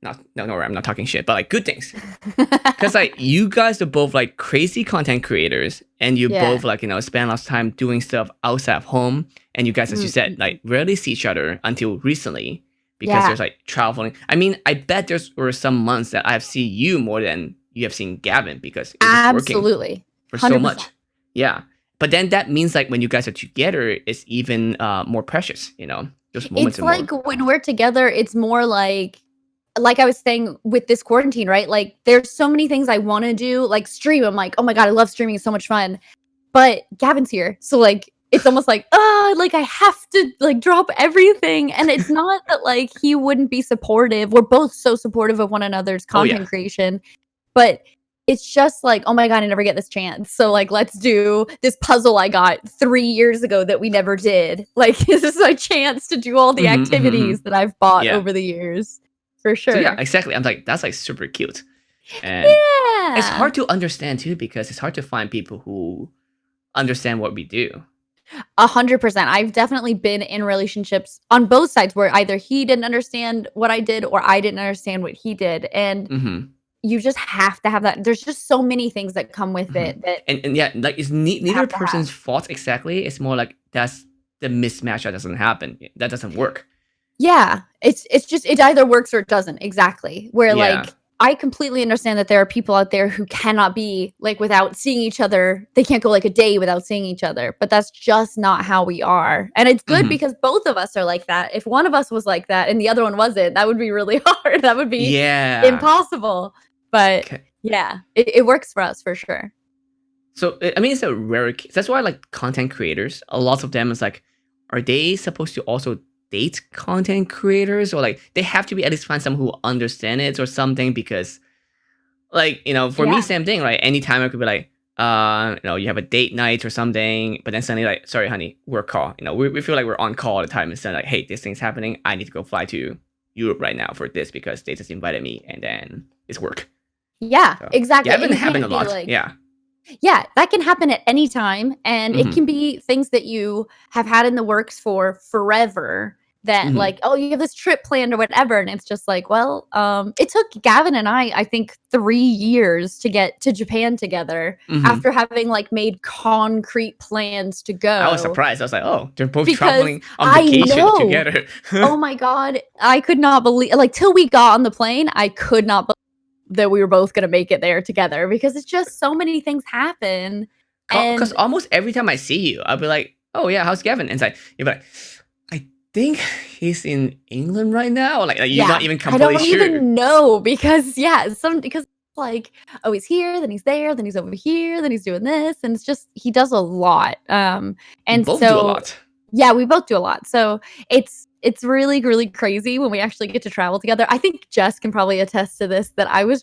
no, I'm not talking shit, but like good things. Because like you guys are both like crazy content creators, and you both like, spend lots of time doing stuff outside of home. And you guys, as you said, like rarely see each other until recently because there's like traveling. I mean, I bet there were some months that I've seen you more than you have seen Gavin because it was working for so much. Yeah. But then that means like when you guys are together, it's even more precious, those moments. It's like when we're together, it's more like I was saying with this quarantine, right? Like there's so many things I want to do, like stream. I'm like, oh my God, I love streaming. It's so much fun. But Gavin's here. So like, it's almost like, like I have to like drop everything. And it's not that like he wouldn't be supportive. We're both so supportive of one another's content creation. But it's just like, oh my God, I never get this chance. So like, let's do this puzzle I got 3 years ago that we never did. Like, this is my chance to do all the activities that I've bought over the years. For sure. So yeah, exactly. I'm like, that's like super cute. And it's hard to understand too, because it's hard to find people who understand what we do. 100%. I've definitely been in relationships on both sides where either he didn't understand what I did or I didn't understand what he did. And you just have to have that. There's just so many things that come with it. That and yeah, like it's neither person's fault exactly. It's more like that's the mismatch that doesn't happen. That doesn't work. Yeah, it's just it either works or it doesn't. Exactly. Where like I completely understand that there are people out there who cannot be like without seeing each other. They can't go like a day without seeing each other. But that's just not how we are. And it's good because both of us are like that. If one of us was like that and the other one wasn't, that would be really hard. That would be impossible. But it works for us for sure. So, I mean, it's a rare case. That's why like content creators, a lot of them is like, are they supposed to also date content creators? Or like they have to be at least find someone who understand it or something? Because like, for me, same thing, right? Anytime I could be like, you have a date night or something, but then suddenly like, sorry, honey, work call. We feel like we're on call all the time, and suddenly like, hey, this thing's happening. I need to go fly to Europe right now for this because they just invited me, and then it's work. Yeah, So, exactly. Yeah, it's been happening a lot. Yeah, that can happen at any time, and it Mhm. can be things that you have had in the works for forever that, Mhm. like, oh, you have this trip planned or whatever, and it's just like, well, it took Gavin and I think 3 years to get to Japan together Mhm. after having, like, made concrete plans to go. I was surprised. I was like, oh, they're both Because traveling on I vacation know. together. Oh my god, I could not believe, like, till we got on the plane, I could not believe that we were both gonna make it there together because it's just so many things happen. Because And almost every time I see you, I'll be like, oh yeah, how's Gavin? And it's like, you'll be like, I think he's in England right now. Like you're not even I completely don't sure. even know because because like, oh, he's here, then he's there, then he's over here, then he's doing this, and it's just he does a lot. You And both so do a lot. yeah, we both do a lot. So it's really, really crazy when we actually get to travel together. I think Jess can probably attest to this, that I was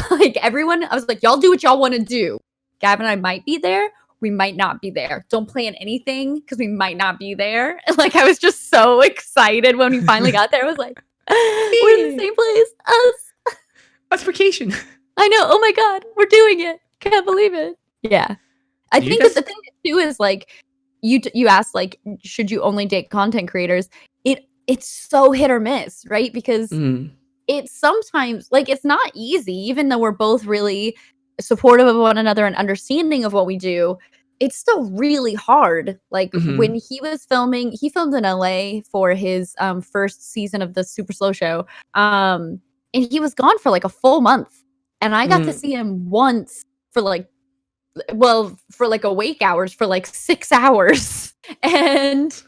like, I was like, y'all do what y'all want to do. Gavin and I might be there. We might not be there. Don't plan anything because we might not be there. And like, I was just so excited when we finally got there. I was like, we're in the same place. Us. That's vacation. I know. Oh my God. We're doing it. Can't believe it. Yeah. I think that the thing too is like, you asked like, should you only date content creators? It's so hit or miss, right? Because it's sometimes like it's not easy, even though we're both really supportive of one another and understanding of what we do. It's still really hard. Like when he was filming, he filmed in LA for his first season of the Super Slow Show. And he was gone for like a full month. And I got to see him once for like awake hours for like 6 hours. And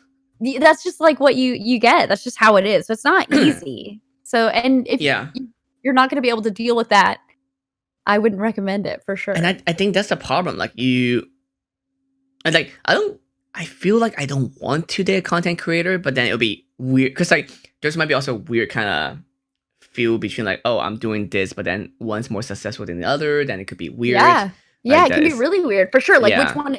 that's just like what you get. That's just how it is. So it's not easy. So, and if you're not going to be able to deal with that, I wouldn't recommend it for sure. And I think that's the problem. Like I feel like I don't want to date a content creator, but then it'll be weird because like there's might be also weird kind of feel between like, oh, I'm doing this, but then one's more successful than the other, then it could be weird. Yeah, it can be really weird for sure. Like, which one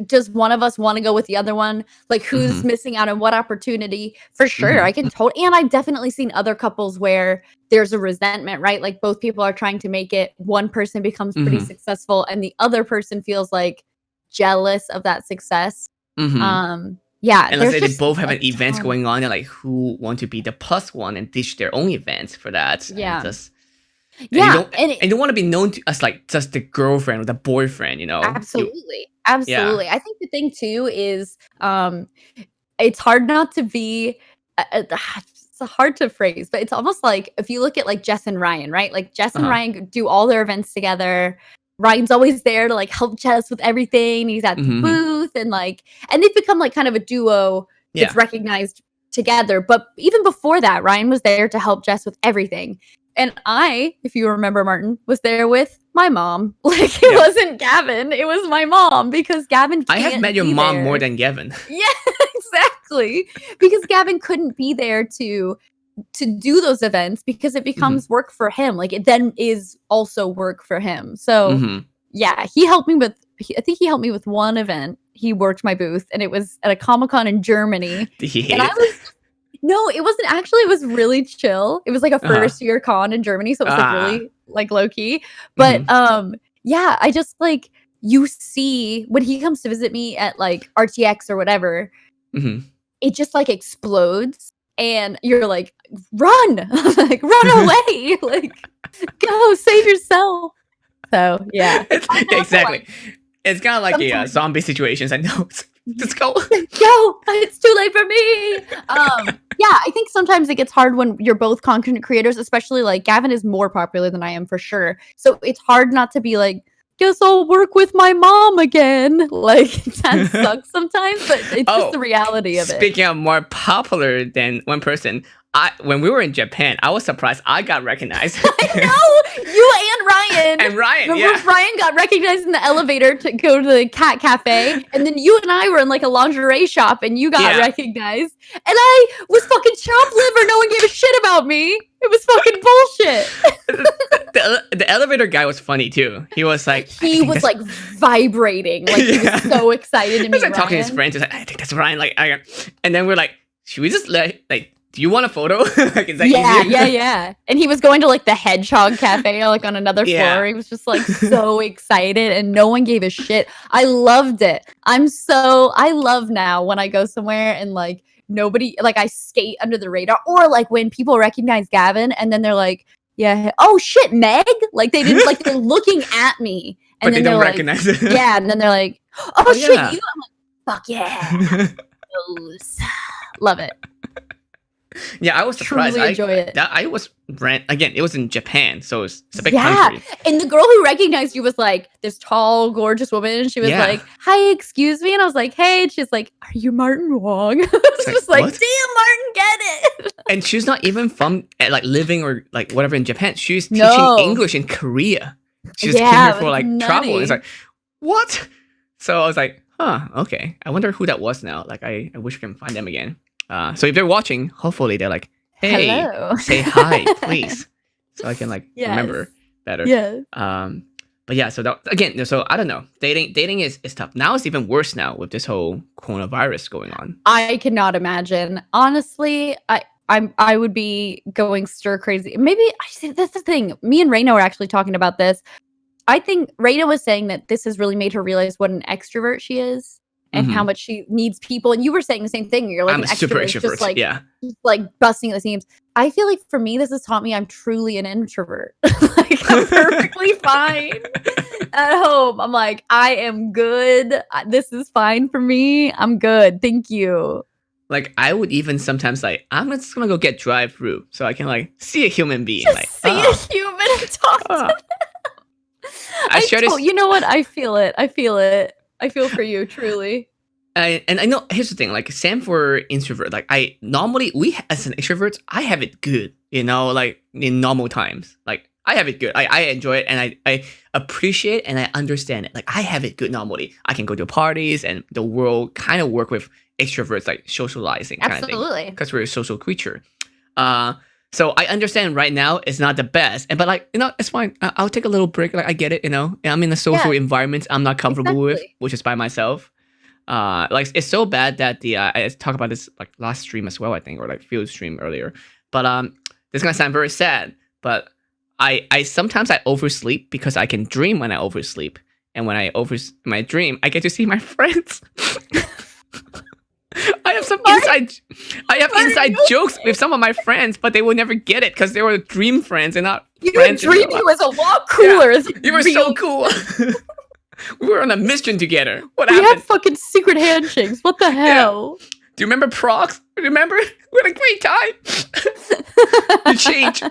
does one of us want to go with the other one? Like, who's missing out on what opportunity? For sure, I can totally. And I've definitely seen other couples where there's a resentment, right? Like, both people are trying to make it. One person becomes pretty successful, and the other person feels like jealous of that success. Yeah, and let's say they both have an events going on, and like who want to be the plus one and dish their own events for that. And you don't want to be known as like just the girlfriend or the boyfriend, Absolutely. I think the thing too is it's hard not to be it's hard to phrase, but it's almost like if you look at like Jess and Ryan, right? Like Jess and Ryan do all their events together. Ryan's always there to like help Jess with everything. He's at the booth and they've become like kind of a duo that's recognized together. But even before that, Ryan was there to help Jess with everything. And I, if you remember, Martin, was there with my mom. Like, it wasn't Gavin. It was my mom because Gavin can't I have met your mom more than Gavin. Yeah, exactly. Because Gavin couldn't be there to do those events because it becomes work for him. Like, it then is also work for him. So, yeah, he helped me with, I think he helped me with one event. He worked my booth, and it was at a Comic-Con in Germany. Did he hate it? No, it wasn't actually. It was really chill. It was like a first year con in Germany, so it was like really like low key. But yeah, I just like you see when he comes to visit me at like RTX or whatever, it just like explodes, and you're like, run, like run away, like go save yourself. So yeah, exactly. It's kind of like a zombie situation. I know. Let's go. Go. It's too late for me. Yeah, I think sometimes it gets hard when you're both content creators, especially like Gavin is more popular than I am for sure. So it's hard not to be like, guess I'll work with my mom again. Like that sucks sometimes, but it's just the reality of it. Speaking of more popular than one person, when we were in Japan, I was surprised I got recognized. I know! You and Ryan. And Ryan, Remember Ryan got recognized in the elevator to go to the cat cafe, and then you and I were in like a lingerie shop, and you got recognized. And I was fucking chopped liver. No one gave a shit about me. It was fucking bullshit. The elevator guy was funny too. He was like, He was like vibrating, like he was so excited to he meet was like talking to his Ryan. friends. He's like, I think that's Ryan. And then we're like, should we just do you want a photo? Like, is that easier? Yeah. And he was going to like the Hedgehog Cafe, like on another floor. He was just like so excited, and no one gave a shit. I loved it. I love now when I go somewhere and like nobody, like I skate under the radar, or like when people recognize Gavin and then they're like, yeah, oh shit, Meg. Like they didn't, like they're looking at me, and But then they don't they're recognize like, it. yeah, and then they're like, oh shit, yeah. you. I'm like, fuck yeah. Those. Love it. Yeah, I was surprised. Truly enjoy it. I was again. It was in Japan, so it's a big Yeah. country. And the girl who recognized you was like this tall, gorgeous woman, and she was Yeah. like, "Hi, excuse me," and I was like, "Hey," and she's like, "Are you Martin Wong?" It's like, just like, what? "Damn, Martin, get it!" And she's not even from like living or like whatever in Japan. She's No. teaching English in Korea. She just came Yeah, here for like it's travel. nutty. It's like, what? So I was like, huh, okay. I wonder who that was now. Like, I wish I can find them again. So if they're watching, hopefully they're like, hey, Hello. say hi, please, so I can like Yes. remember better. Yeah. But yeah, so that, again, so I don't know. Dating is tough. Now it's even worse now with this whole coronavirus going on. I cannot imagine. Honestly, I would be going stir crazy. Maybe I see that's the thing. Me and Reina were actually talking about this. I think Reina was saying that this has really made her realize what an extrovert she is and how much she needs people. And you were saying the same thing. You're like, I'm an a super extrovert, extrovert. just like, yeah. just like busting at the seams. I feel like for me, this has taught me I'm truly an introvert. Like I'm perfectly fine at home. I'm like, I am good. This is fine for me. I'm good. Thank you. Like I would even sometimes like I'm just gonna go get drive-through so I can like see a human being. Just like see a human and talk to them. I share this. You know what? I feel it. I feel for you, truly. And I know here's the thing, like Sam for introvert, like I normally as an extrovert, I have it good, you know, like in normal times. Like I have it good. I enjoy it and I appreciate and I understand it. Like I have it good normally. I can go to parties and the world kind of work with extroverts like socializing kind of thing. Absolutely. Because we're a social creature. So I understand right now it's not the best, but like, you know, it's fine. I'll take a little break. Like I get it, you know. I'm in a social environment I'm not comfortable with, which is by myself. Like it's so bad that I talked about this like last stream as well, I think, or like field stream earlier. But this is gonna sound very sad, but I sometimes I oversleep because I can dream when I oversleep, and when I my dream, I get to see my friends. I have inside jokes with some of my friends, but they will never get it because they were dream friends and not friends. Your dream was a lot cooler. Yeah, you were so cool. We were on a mission together. What we happened? had fucking secret handshakes. What the hell? Yeah. Do you remember Prox? Remember? We had a great time. You changed.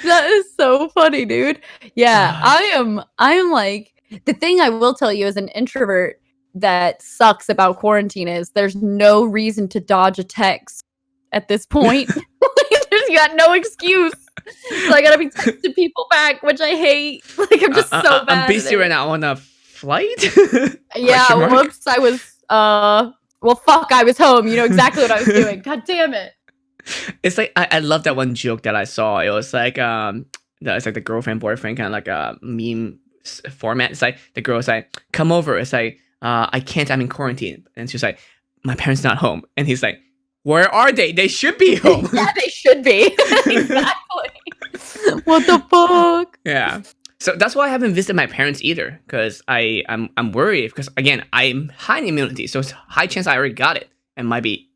That is so funny, dude. Yeah, I am like, the thing I will tell you as an introvert that sucks about quarantine is there's no reason to dodge a text at this point. You got no excuse. So I gotta be texting people back, which I hate. Like I'm just so bad. I'm busy right now on a flight. Yeah, whoops. I was well fuck, I was home. You know exactly what I was doing. God damn it. It's like I love that one joke that I saw. It was like it's like the girlfriend boyfriend kind of like a meme format. It's like the girl's like, come over. It's like I can't, I'm in quarantine. And she's like, my parents not home. And he's like, where are they? They should be home. Yeah, they should be. Exactly. What the fuck? Yeah. So that's why I haven't visited my parents either, because I'm worried because again I'm high in immunity, so it's high chance I already got it and might be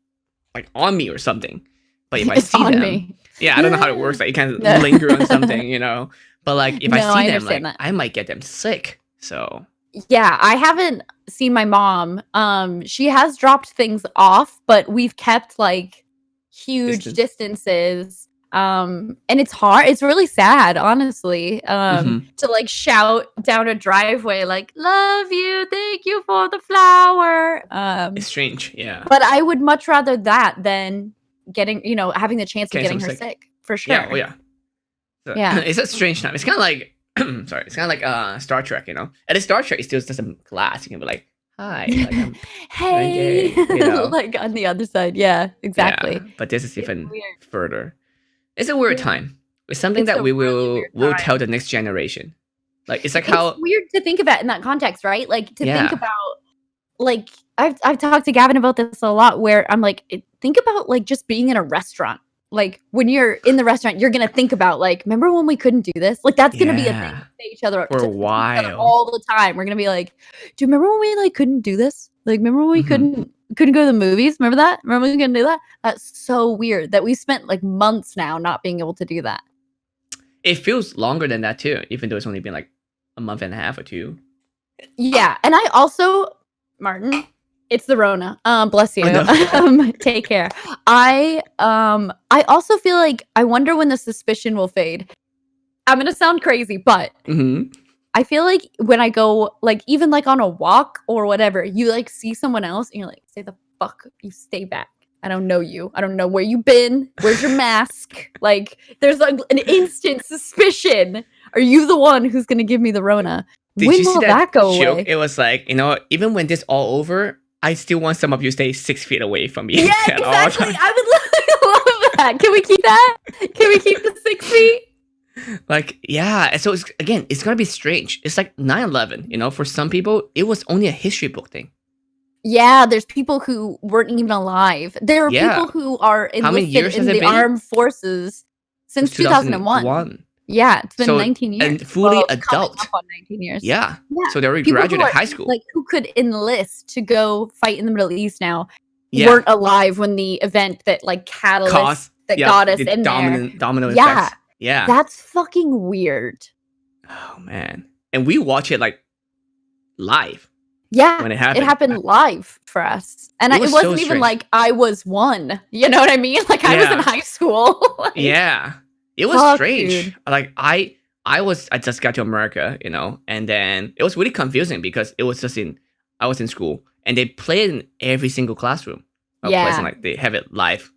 like on me or something. But if I see them, yeah, I don't know how it works. Like you kind of linger on something, you know. But like if I see them, like I might get them sick. So yeah, I haven't seen my mom. She has dropped things off, but we've kept like huge distances. And it's hard. It's really sad, honestly. To like shout down a driveway, like "Love you, thank you for the flower." It's strange, yeah. But I would much rather that than getting, you know, having the chance of getting her sick for sure. Yeah, yeah. So, yeah, it's a strange time. It's kind of like. Sorry, it's kind of like Star Trek, you know. And in Star Trek, it still does some glass. You can be like, "Hi, like, I'm hey," you know? like on the other side. Yeah, exactly. Yeah, but this is even further. It's a weird Yeah. time. It's something It's that a we really will weird tell time. the next generation. Like it's like It's how weird to think about in that context, right? Like, to think yeah. about, like, I've talked to Gavin about this a lot where I'm like, think about, like, just being in a restaurant. Like, when you're in the restaurant, you're gonna think about, like, "Remember when we couldn't do this?" Like, that's gonna be a thing Yeah. to say each other For a to each other while. all the time. We're gonna be like, "Do you remember when we, like, couldn't do this? Like, remember when we Mhm. couldn't go to the movies? Remember that? Remember we couldn't do that?" That's so weird that we spent, like, months now not being able to do that. It feels longer than that too, even though it's only been like a month and a half or 2. Yeah, and I also Martin, it's the Rona. Bless Oh you. no. Take care. I also feel like I wonder when the suspicion will fade. I'm gonna sound crazy, but Mhm. I feel like when I go, like, even, like, on a walk or whatever, you, like, see someone else and you're like, "Stay the fuck you stay back. I don't know you. I don't know where you've been. Where's your mask?" Like, there's, like, an instant suspicion. Are you the one who's gonna give me the Rona? Did you When see will that that go joke? away? It was like, even when this all over, I still want some of you stay 6 feet away from me Yeah, at all exactly. times. I would love that. Can we keep that? Can we keep the 6 feet? Like, yeah. So it's, again, it's gonna be strange. It's like 9/11. For some people, it was only a history book thing. Yeah, there's people who weren't even alive. There are Yeah. people who are How many enlisted years has in it the been? armed forces Since since 2001. 2001. Yeah, it's been So 19 years. and fully Well, it's coming up adult. on 19 years. Yeah. Yeah. So they already People who graduated are high school. like, who could enlist to go fight in the Middle East now Yeah. weren't alive when the event that, like, catalyst that Yep, got us the in there. domino Yeah, effects. Yeah. that's fucking weird. Oh man. And we watch it like live Yeah, when it it happened. happened live for us, and It it was so wasn't even strange. like I was 1, you know what I mean? Like, I was in Yeah. high school. Like, Yeah. It was fuck, strange. dude. Like I just got to America, and then it was really confusing because it was just I was in school and they played in every single classroom. Place and Yeah. like they have it live.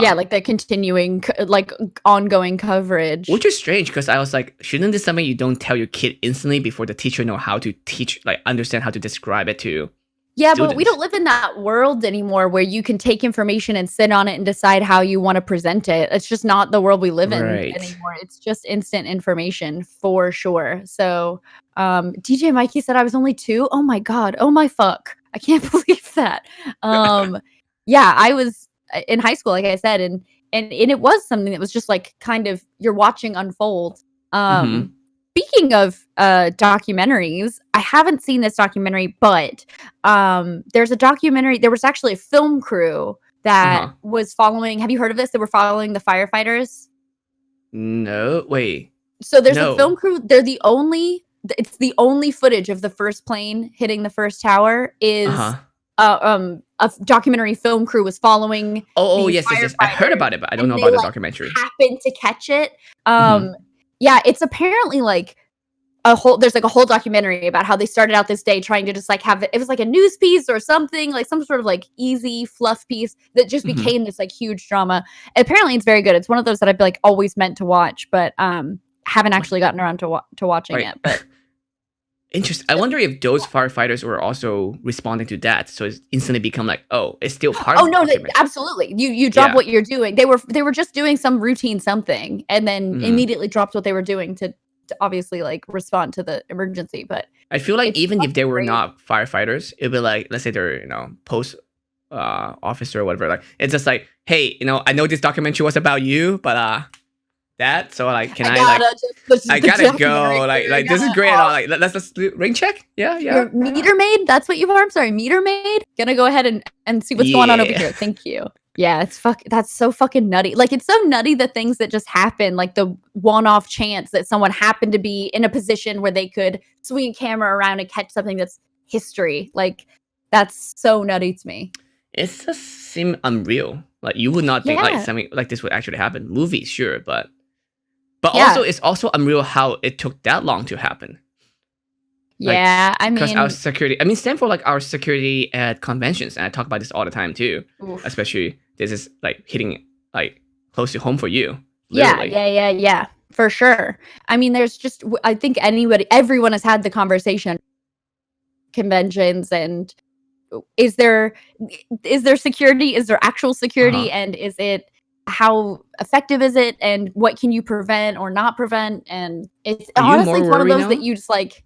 Yeah, like, the continuing like, ongoing coverage. Which is strange because I was like, shouldn't this something you don't tell your kid instantly before the teacher know how to teach, like understand how to describe it to Yeah, but we students? don't live in that world anymore where you can take information and sit on it and decide how you wanna present it. It's just not the world we live in Right. anymore. It's just instant information for sure. So, DJ Mikey said I was only 2. Oh my god. Oh my fuck. I can't believe that. Yeah, I was, in high school, like I said, and it was something that was just, like, kind of you're watching unfold. Mm-hmm. Speaking of, documentaries, I haven't seen this documentary, but, there was actually a film crew that Uh-huh. was following, have you heard of this? They were following the firefighters. No, wait. So there's a No. film crew, it's the only footage of the first plane hitting the first tower is, Uh-huh. a documentary film crew was following Oh, these yes, yes, yes. I heard firefighters, about it, but I don't and know they, about the like, documentary. happened to catch it. Mhm. Yeah, it's apparently, like, there's, like, a whole documentary about how they started out this day trying to just, like, have it was, like, a news piece or something, like, some sort of, like, easy fluff piece that just Mhm. became this, like, huge drama. Apparently, it's very good. It's one of those that I've, like, always meant to watch, but, haven't Wait, actually gotten around to watching right. it, but Interesting. I wonder if those firefighters were also responding to that, so it's instantly become like, oh, it's still part oh, of the no, documentary. absolutely. You drop Yeah. what you're doing. They were just doing some routine something and then Mhm. immediately dropped what they were doing to obviously, like, respond to the emergency, but I feel like it's even if they fucking were crazy. not firefighters, it'd be like, let's say they're, post officer or whatever. Like, it's just like, hey, I know this documentary was about you, but that, so like, can I I like, gotta just I the gotta documentary go. crew, I Like this is gotta great and all. Like, let's just do ring check. Yeah, yeah. your meter maid, that's what you are? I'm sorry, meter maid? Gonna go ahead and see what's going on over Yeah. here. Thank you. Yeah, that's so fucking nutty. Like, it's so nutty the things that just happen, like the one-off chance that someone happened to be in a position where they could swing a camera around and catch something that's history. Like, that's so nutty to me. It just seem unreal. Like you would not think like Yeah. something like this would actually happen. Movies, sure, but Yeah. also it's also unreal how it took that long to happen. Like, Yeah, I because our mean, security, stand for like our security at conventions, and I talk about this all the time too. oof. Especially this is like hitting like close to home for you, Yeah, literally. yeah, for sure. I mean, there's just I think everyone has had the conversation conventions and is there security? Is there actual security? Uh-huh. And is it how effective is it, and what can you prevent or not prevent? And it's Are you honestly more one of worried those now? that you just like.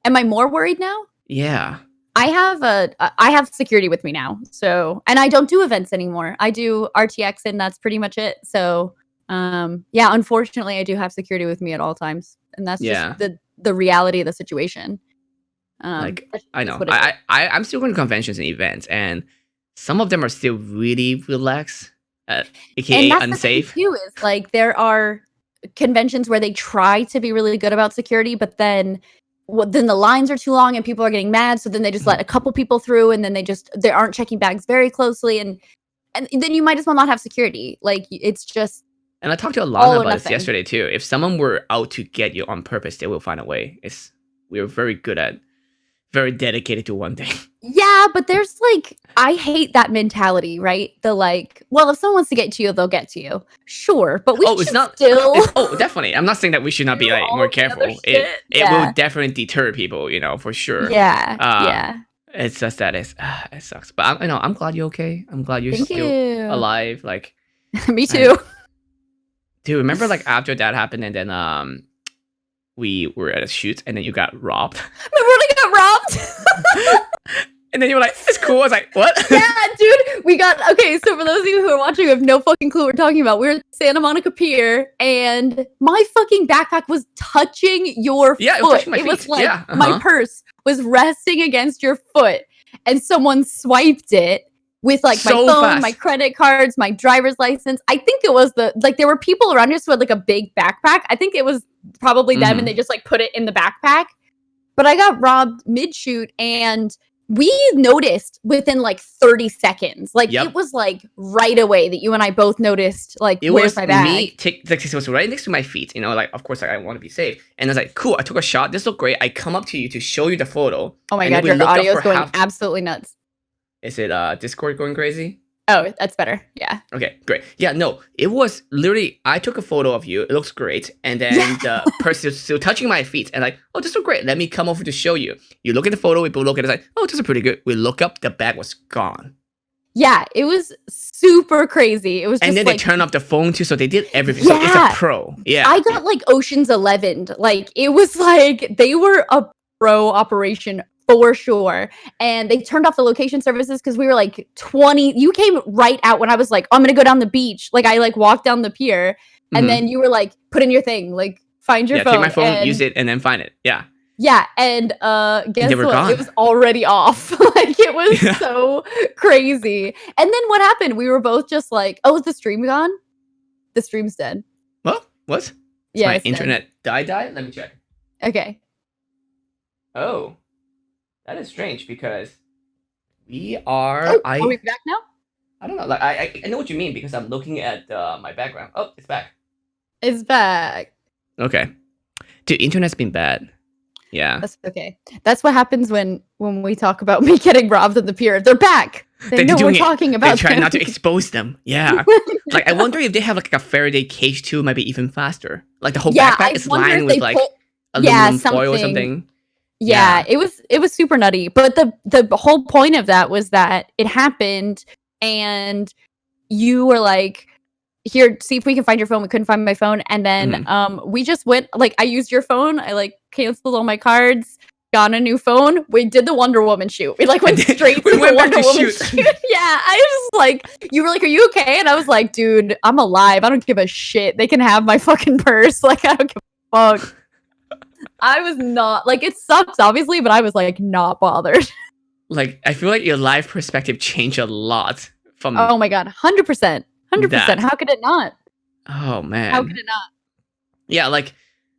Am I more worried now? Yeah. I have security with me now. So, and I don't do events anymore. I do RTX and that's pretty much it. So, yeah, unfortunately I do have security with me at all times. And that's just Yeah. the reality of the situation. Like, That's I just know. what it is. I'm still going to conventions and events, and some of them are still really relaxed, And aka that's the thing unsafe. too, is like there are conventions where they try to be really good about security, but then then the lines are too long and people are getting mad. So then they just let a couple people through, and then they aren't checking bags very closely, and then you might as well not have security. Like it's just And I talked to Alana all or about this nothing. yesterday too. If someone were out to get you on purpose, they will find a way. We're very dedicated to one thing. Yeah, but there's like I hate that mentality, right? The like, well, if someone wants to get to you, they'll get to you. Sure, but we Oh, it's should not. still Definitely. I'm not saying that we should not be do like all more of the other careful. It shit. it will Yeah. definitely deter people, for sure. Yeah. Uh, Yeah. it's just that it sucks. But I'm glad you're okay. I'm glad you're Thank still you. alive. Like, Me and too. dude, remember like after that happened, and then we were at a shoot, and then you got robbed, Remember when I got robbed? and then you were like, "It's cool." I was like, "What?" Yeah, dude. We got okay. So for those of you who are watching, who have no fucking clue what we're talking about, we're at Santa Monica Pier, and my fucking backpack was touching your Yeah, it was foot. touching my It was feet. like Yeah, my purse was resting against your foot, and someone swiped it with like So my phone, my fast. credit cards, my driver's license. I think it was there were people around us who had like a big backpack. I think it was probably them, and they just like put it in the backpack. But I got robbed mid shoot, and we noticed within like 30 seconds. Like Yep. it was like right away that you and I both noticed like It where's was my bag. me. It was right next to my feet. Like of course, like I want to be safe. And I was like, cool. I took a shot. This looked great. I come up to you to show you the photo. Oh my and then god, we your looked up audio is for going absolutely nuts. Is it Discord going crazy? Oh, that's better. Yeah. Okay, great. Yeah, no, it was literally. I took a photo of you. It looks great. And then the person is still touching my feet, and like, oh, this looks great. Let me come over to show you. You look at the photo. We both look at it. It's like, oh, this is pretty good. We look up. The bag was gone. Yeah, it was super crazy. It was just and then like, they turned off the phone too, so they did everything. Yeah. So it's a pro. Yeah. I got like Ocean's 11. Like it was like they were a pro operation for sure. And they turned off the location services because we were like 20. You came right out when I was like, oh, I'm gonna go down the beach. Like I like walked down the pier, and then you were like, put in your thing, like find your phone. Take my phone, use it, and then find it. Yeah. Yeah, and guess they were what? gone. It was already off. Like it was so crazy. And then what happened? We were both just like, "Oh, is the stream gone? The stream's dead." Well, what? Is Yeah, my it's dead. internet died? Let me check. Okay. Oh, that is strange because we are. Oh, are we back now? I don't know. Like I know what you mean because I'm looking at my background. Oh, it's back. It's back. Okay, dude, internet's been bad. Yeah. That's okay. That's what happens when we talk about me getting robbed at the pier. They're back. They know we're talking about. They try not to expose them. Yeah. Like I wonder if they have like a Faraday cage too. Might be even faster. Like the whole backpack is lined with like aluminum foil or something. Yeah, it was super nutty. But the whole point of that was that it happened, and you were like, here, see if we can find your phone. We couldn't find my phone. And then we just went, like, I used your phone. I like canceled all my cards, got a new phone. We did the Wonder Woman shoot. We like went straight to the Wonder Woman shoot. Yeah, I was like, you were like, are you okay? And I was like, dude, I'm alive. I don't give a shit. They can have my fucking purse. Like, I don't give a fuck. I was not, like, it sucks, obviously, but I was like, not bothered. Like, I feel like your life perspective changed a lot from. Oh my god, 100%. 100%. How could it not? Oh man. How could it not? Yeah, like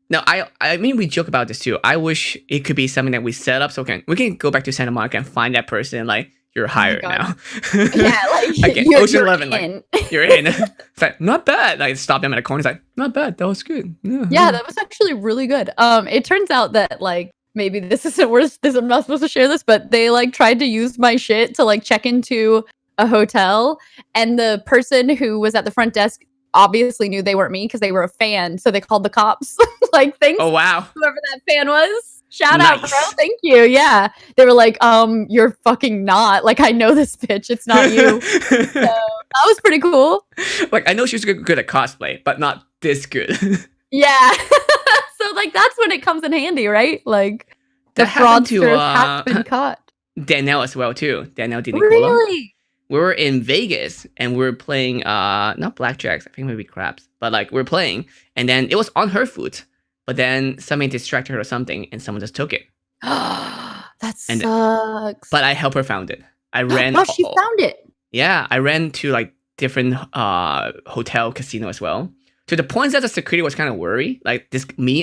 no, I mean we joke about this too. I wish it could be something that we set up so we can go back to Santa Monica and find that person like you're hired now. Yeah, like okay, you're Ocean 11, in. like you're in. It's like not bad. Like stop them at a corner. It's like not bad. That was good. Yeah, that was actually really good. It turns out that like maybe this isn't worth. I'm not supposed to share this, but they like tried to use my shit to like check into a hotel, and the person who was at the front desk obviously knew they weren't me because they were a fan, so they called the cops. Like, thanks. Oh wow, whoever that fan was. Shout out, bro. Thank you. Yeah, they were like, you're fucking not. Like, I know this bitch. It's not you. So was pretty cool. Like I know she was good at cosplay, but not this good. Yeah. So like that's when it comes in handy, right? Like the That happened to fraudster has been caught. Danielle as well too. Danielle Di Nicola. Really? We were in Vegas and we were playing not blackjacks, I think maybe craps, but like we are playing and then it was on her foot, but then somebody distracted her or something and someone just took it. That sucks. But I helped her found it. I ran. Oh, she found it. Yeah, I ran to like different hotel casino as well. To the point that the security was kind of worried. Like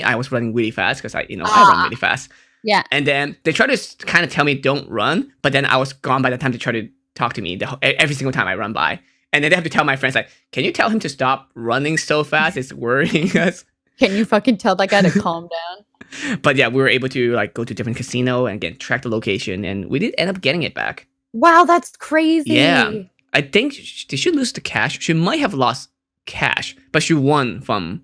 I was running really fast because I run really fast. Yeah. And then they tried to kind of tell me don't run, but then I was gone by the time they tried to talk to me every single time I run by. And then they have to tell my friends like, can you tell him to stop running so fast? It's worrying us. Can you fucking tell that guy to calm down? But yeah, we were able to like go to different casino and again track the location, and we did end up getting it back. Wow, that's crazy. Yeah, I think did she lose the cash? She might have lost cash, but she won from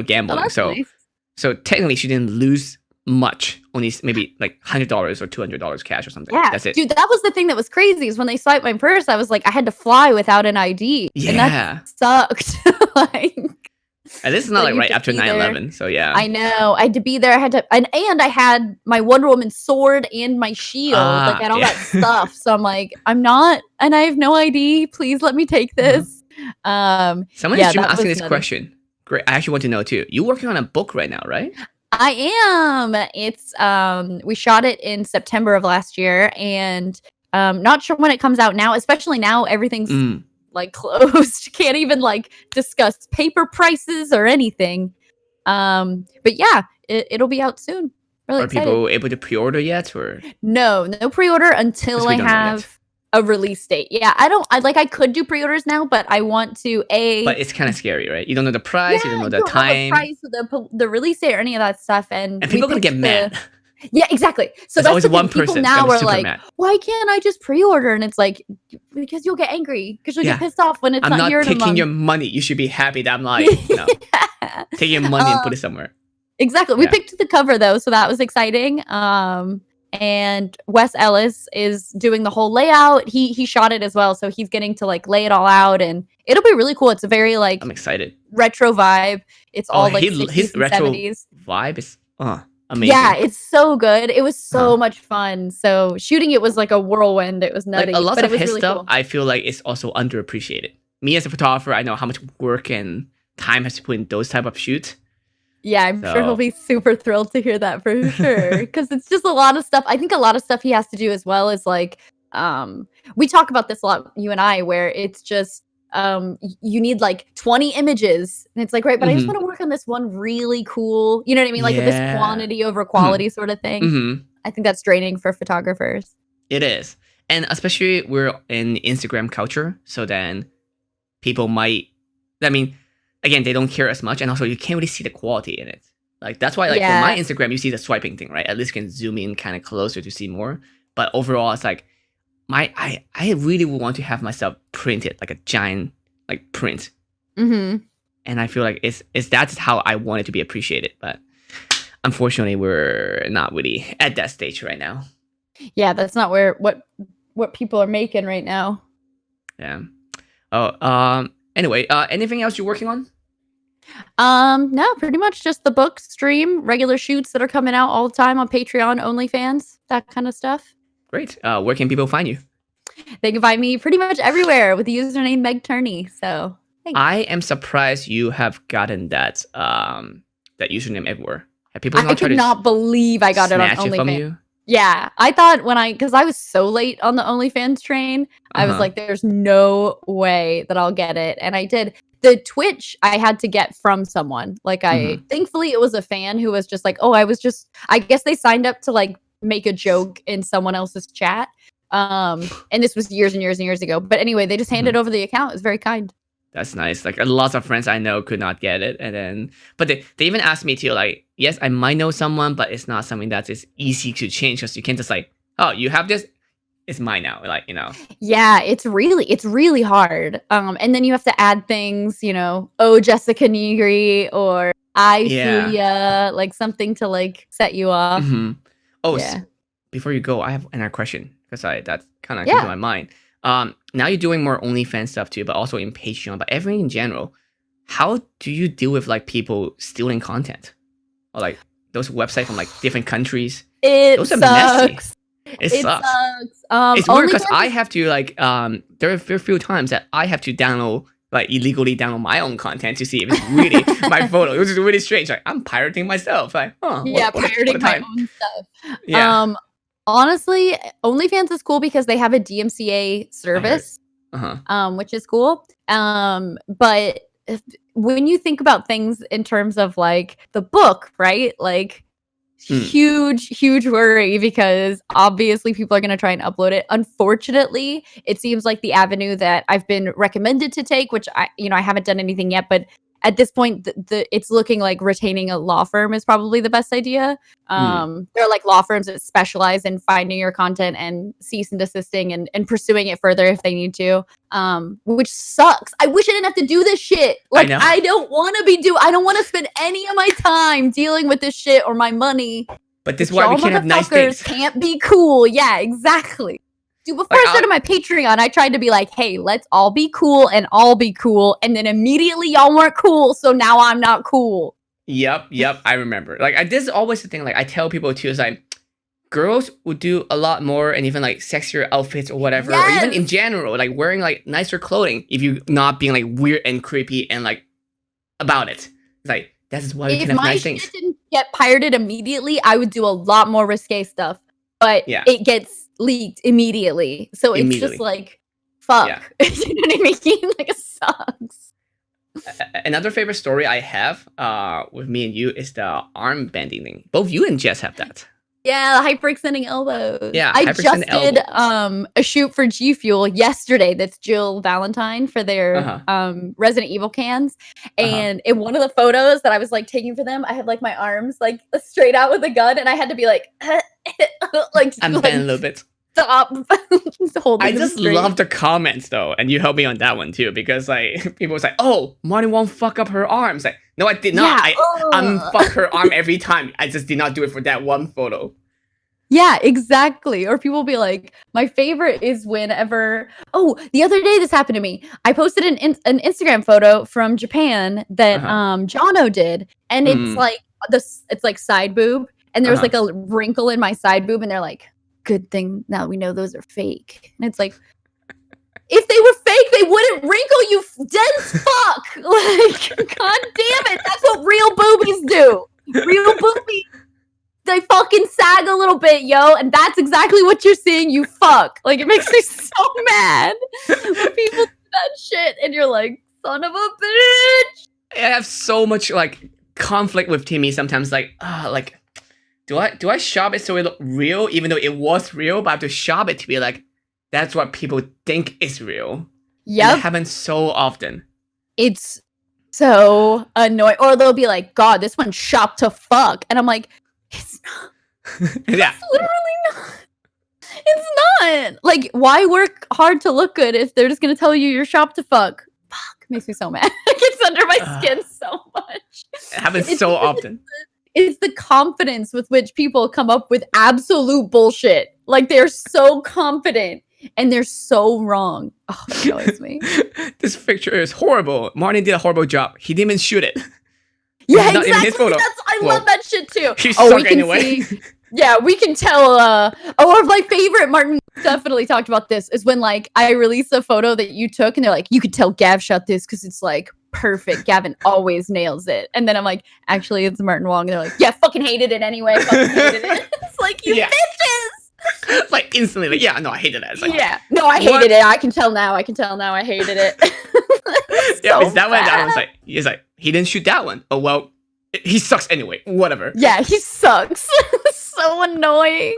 gambling. Oh, nice. So technically she didn't lose much, only maybe like $100 or $200 cash or something. Yeah, that's it. Dude, that was the thing that was crazy is when they swiped my purse, I was like, I had to fly without an ID. Yeah, and that sucked. Like, and this is not like right after 9/11, so yeah. I know. I had to be there. I had to, and I had my Wonder Woman sword and my shield, like, and all that stuff. So I'm like, I'm not, and I have no ID. Please let me take this. Someone is asking this question. Great. I actually want to know too. You're working on a book right now, right? I am. It's we shot it in September of last year, and not sure when it comes out now. Especially now, everything's like closed. Can't even like discuss paper prices or anything. But yeah, it'll be out soon. Really excited. People able to pre-order yet, or no pre-order until I have a release date. Yeah, I could do pre-orders now, but I want to But it's kind of scary, right? You don't know the price, you don't know the time, the price, the release date, or any of that stuff, and people are gonna get mad. Yeah, exactly. So that's always one person. People now are like, mad. Why can't I just pre-order? And it's like, because you'll get angry, because you'll get pissed off when it's not here. I'm not taking your money. You should be happy that I'm like, take your money and put it somewhere. Exactly. We picked the cover though, so that was exciting. And Wes Ellis is doing the whole layout. He shot it as well, so he's getting to like lay it all out, and it'll be really cool. It's a very like I'm excited retro vibe. It's all like 60s his and retro 70s vibe is amazing. Yeah, it's so good. It was so much fun. So shooting it was like a whirlwind. It was nutty. Like a lot of his really stuff, cool. I feel like it's also underappreciated. Me as a photographer, I know how much work and time has to put in those type of shoots. Yeah, I'm sure he'll be super thrilled to hear that for sure. Because it's just a lot of stuff. I think a lot of stuff he has to do as well is like, we talk about this a lot, you and I, where it's just, you need like 20 images. And it's like, right, but I just want to work on this one really cool, you know what I mean? Like this quantity over quality sort of thing. I think that's draining for photographers. It is. And especially we're in Instagram culture. So then people might, again, they don't care as much, and also you can't really see the quality in it. Like that's why, like for my Instagram, you see the swiping thing, right? At least you can zoom in kind of closer to see more. But overall, it's like I really would want to have myself printed like a giant like print, and I feel like that's how I want it to be appreciated. But unfortunately, we're not really at that stage right now. Yeah, that's not what people are making right now. Yeah. Anyway, anything else you're working on? No, pretty much just the book, stream, regular shoots that are coming out all the time on Patreon, OnlyFans, that kind of stuff. Great. Where can people find you? They can find me pretty much everywhere with the username Meg Turney. So thanks. I am surprised you have gotten that that username everywhere. Have people I could not believe I got it on OnlyFans. Yeah, I thought because I was so late on the OnlyFans train, I was like, there's no way that I'll get it. And I did. The Twitch I had to get from someone. Like thankfully it was a fan who was just like, I guess they signed up to like make a joke in someone else's chat. And this was years and years and years ago. But anyway, they just handed over the account. It was very kind. That's nice. Like lots of friends I know could not get it, and then they even asked me to like, yes, I might know someone, but it's not something that is easy to change because you can't just like, oh, you have this, it's mine now, like Yeah, it's really hard. And then you have to add things, oh Jessica Negri or Fuya, like something to like set you off. Oh, yeah. Before you go, I have another question because that's kind of came to my mind. now you're doing more OnlyFans stuff too, but also in Patreon, but everything in general. How do you deal with like people stealing content or like those websites from like different countries? Those are messy. It sucks. It's weird because I have to like there are a few times that I have to illegally download my own content to see if it's really my photo, which is really strange. Like I'm pirating myself. Like, pirating my own stuff. Yeah. Honestly, OnlyFans is cool because they have a DMCA service, which is cool. But when you think about things in terms of like the book, right? Like huge worry because obviously people are going to try and upload it. Unfortunately, it seems like the avenue that I've been recommended to take, which I haven't done anything yet, but at this point it's looking like retaining a law firm is probably the best idea. There are like law firms that specialize in finding your content and cease and desisting and pursuing it further if they need to, which sucks. I wish I didn't have to do this shit. Like I don't want to spend any of my time dealing with this shit or my money. But this is why we can't have nice things. Can't be cool. Yeah, exactly. Dude, before I started my Patreon, I tried to be like, hey, let's all be cool and all be cool. And then immediately y'all weren't cool. So now I'm not cool. Yep. I remember. Like, this is always the thing. Like, I tell people too, is like, girls would do a lot more and even like sexier outfits or whatever. Or even in general, like wearing like nicer clothing if you're not being like weird and creepy and like about it. It's like, that is why we can have nice things. If my shit didn't get pirated immediately, I would do a lot more risque stuff. But it gets leaked immediately. So it's just like, fuck. Yeah. You know what I mean? Like, it sucks. Another favorite story I have with me and you is the arm bending thing. Both you and Jess have that. Yeah, the hyperextending elbows. Yeah, I just did a shoot for G Fuel yesterday. That's Jill Valentine for their Resident Evil cans. And in one of the photos that I was like taking for them, I had like my arms like straight out with a gun, and I had to be like, I'm bent a little bit. Stop. I just love the comments though, and you helped me on that one too, because like people was like, "Oh, Marty won't fuck up her arms." Like, no, I did not. I unfuck her arm every time. I just did not do it for that one photo. Yeah, exactly. Or people will be like, my favorite is whenever. Oh, the other day this happened to me. I posted an Instagram photo from Japan that Jono did, and it's like it's like side boob, and there's like a wrinkle in my side boob, and they're like, good thing now we know those are fake. And it's like, if they were fake, they wouldn't wrinkle, you dense fuck. Like, god damn it, that's what real boobies do. Real boobies, they fucking sag a little bit, yo, and that's exactly what you're seeing, you fuck. Like, it makes me so mad when people do that shit, and you're like, son of a bitch. I have so much like conflict with Timmy sometimes. Like, do I shop it so it look real, even though it was real, but I have to shop it to be like, that's what people think is real. Yeah, it happens so often. It's so annoying. Or they'll be like, God, this one's shop to fuck, and I'm like, it's not. Yeah, it's literally not. It's not. Like, why work hard to look good if they're just gonna tell you you're shop to fuck? Fuck, makes me so mad. It gets under my skin so much. It happens so often. It's the confidence with which people come up with absolute bullshit. Like, they're so confident and they're so wrong. Oh, it annoys me. This picture is horrible. Martin did a horrible job. He didn't even shoot it. Yeah, exactly. I love that shit too. He sucked anyway. Yeah, we can tell. Or my favorite, Martin definitely talked about this, is when like I release a photo that you took and they're like, you could tell Gav shot this because it's like perfect. Gavin always nails it. And then I'm like, actually, it's Martin Wong. And they're like, yeah, fucking hated it anyway. Fucking hated it. It's like, you bitches. Like instantly, like, yeah, no, I hated it. Like, yeah, no, I hated it. I can tell now. I hated it. Yeah, because that one was like, he didn't shoot that one. Oh well, he sucks anyway. Whatever. Yeah, he sucks. So annoying.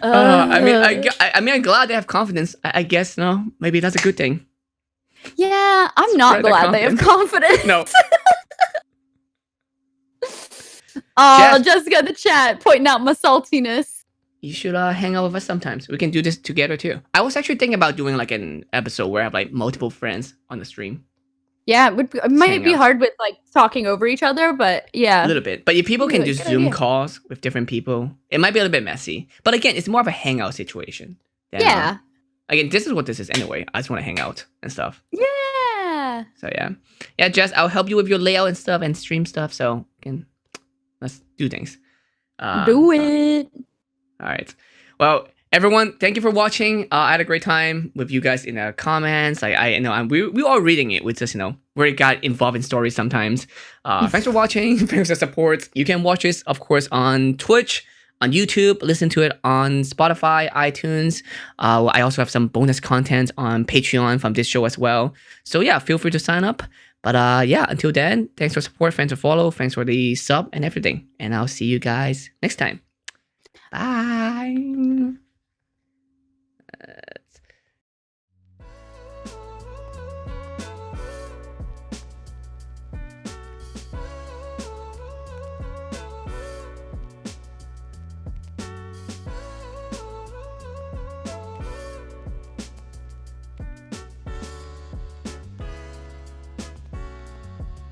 I mean, I'm glad they have confidence. I guess no, maybe that's a good thing. Yeah, I'm not glad they have confidence. No. Oh, Jessica in the chat pointing out my saltiness. You should hang out with us sometimes. We can do this together too. I was actually thinking about doing like an episode where I have like multiple friends on the stream. Yeah, it might be hard with like talking over each other, but yeah. A little bit. But if people can do Zoom calls with different people, it might be a little bit messy. But again, it's more of a hangout situation. Yeah. Again, this is what this is anyway. I just want to hang out and stuff. Yeah. So yeah, Jess, I'll help you with your layout and stuff and stream stuff. So again, let's do things. Do it. All right. Well, everyone, thank you for watching. I had a great time with you guys in the comments. I know we all reading it. We just we got involved in stories sometimes. Thanks for watching. Thanks for the support. You can watch this, of course, on Twitch, on YouTube. Listen to it on Spotify, iTunes. I also have some bonus content on Patreon from this show as well. So yeah, feel free to sign up. But yeah, until then, thanks for support, thanks for follow, thanks for the sub and everything. And I'll see you guys next time. Bye.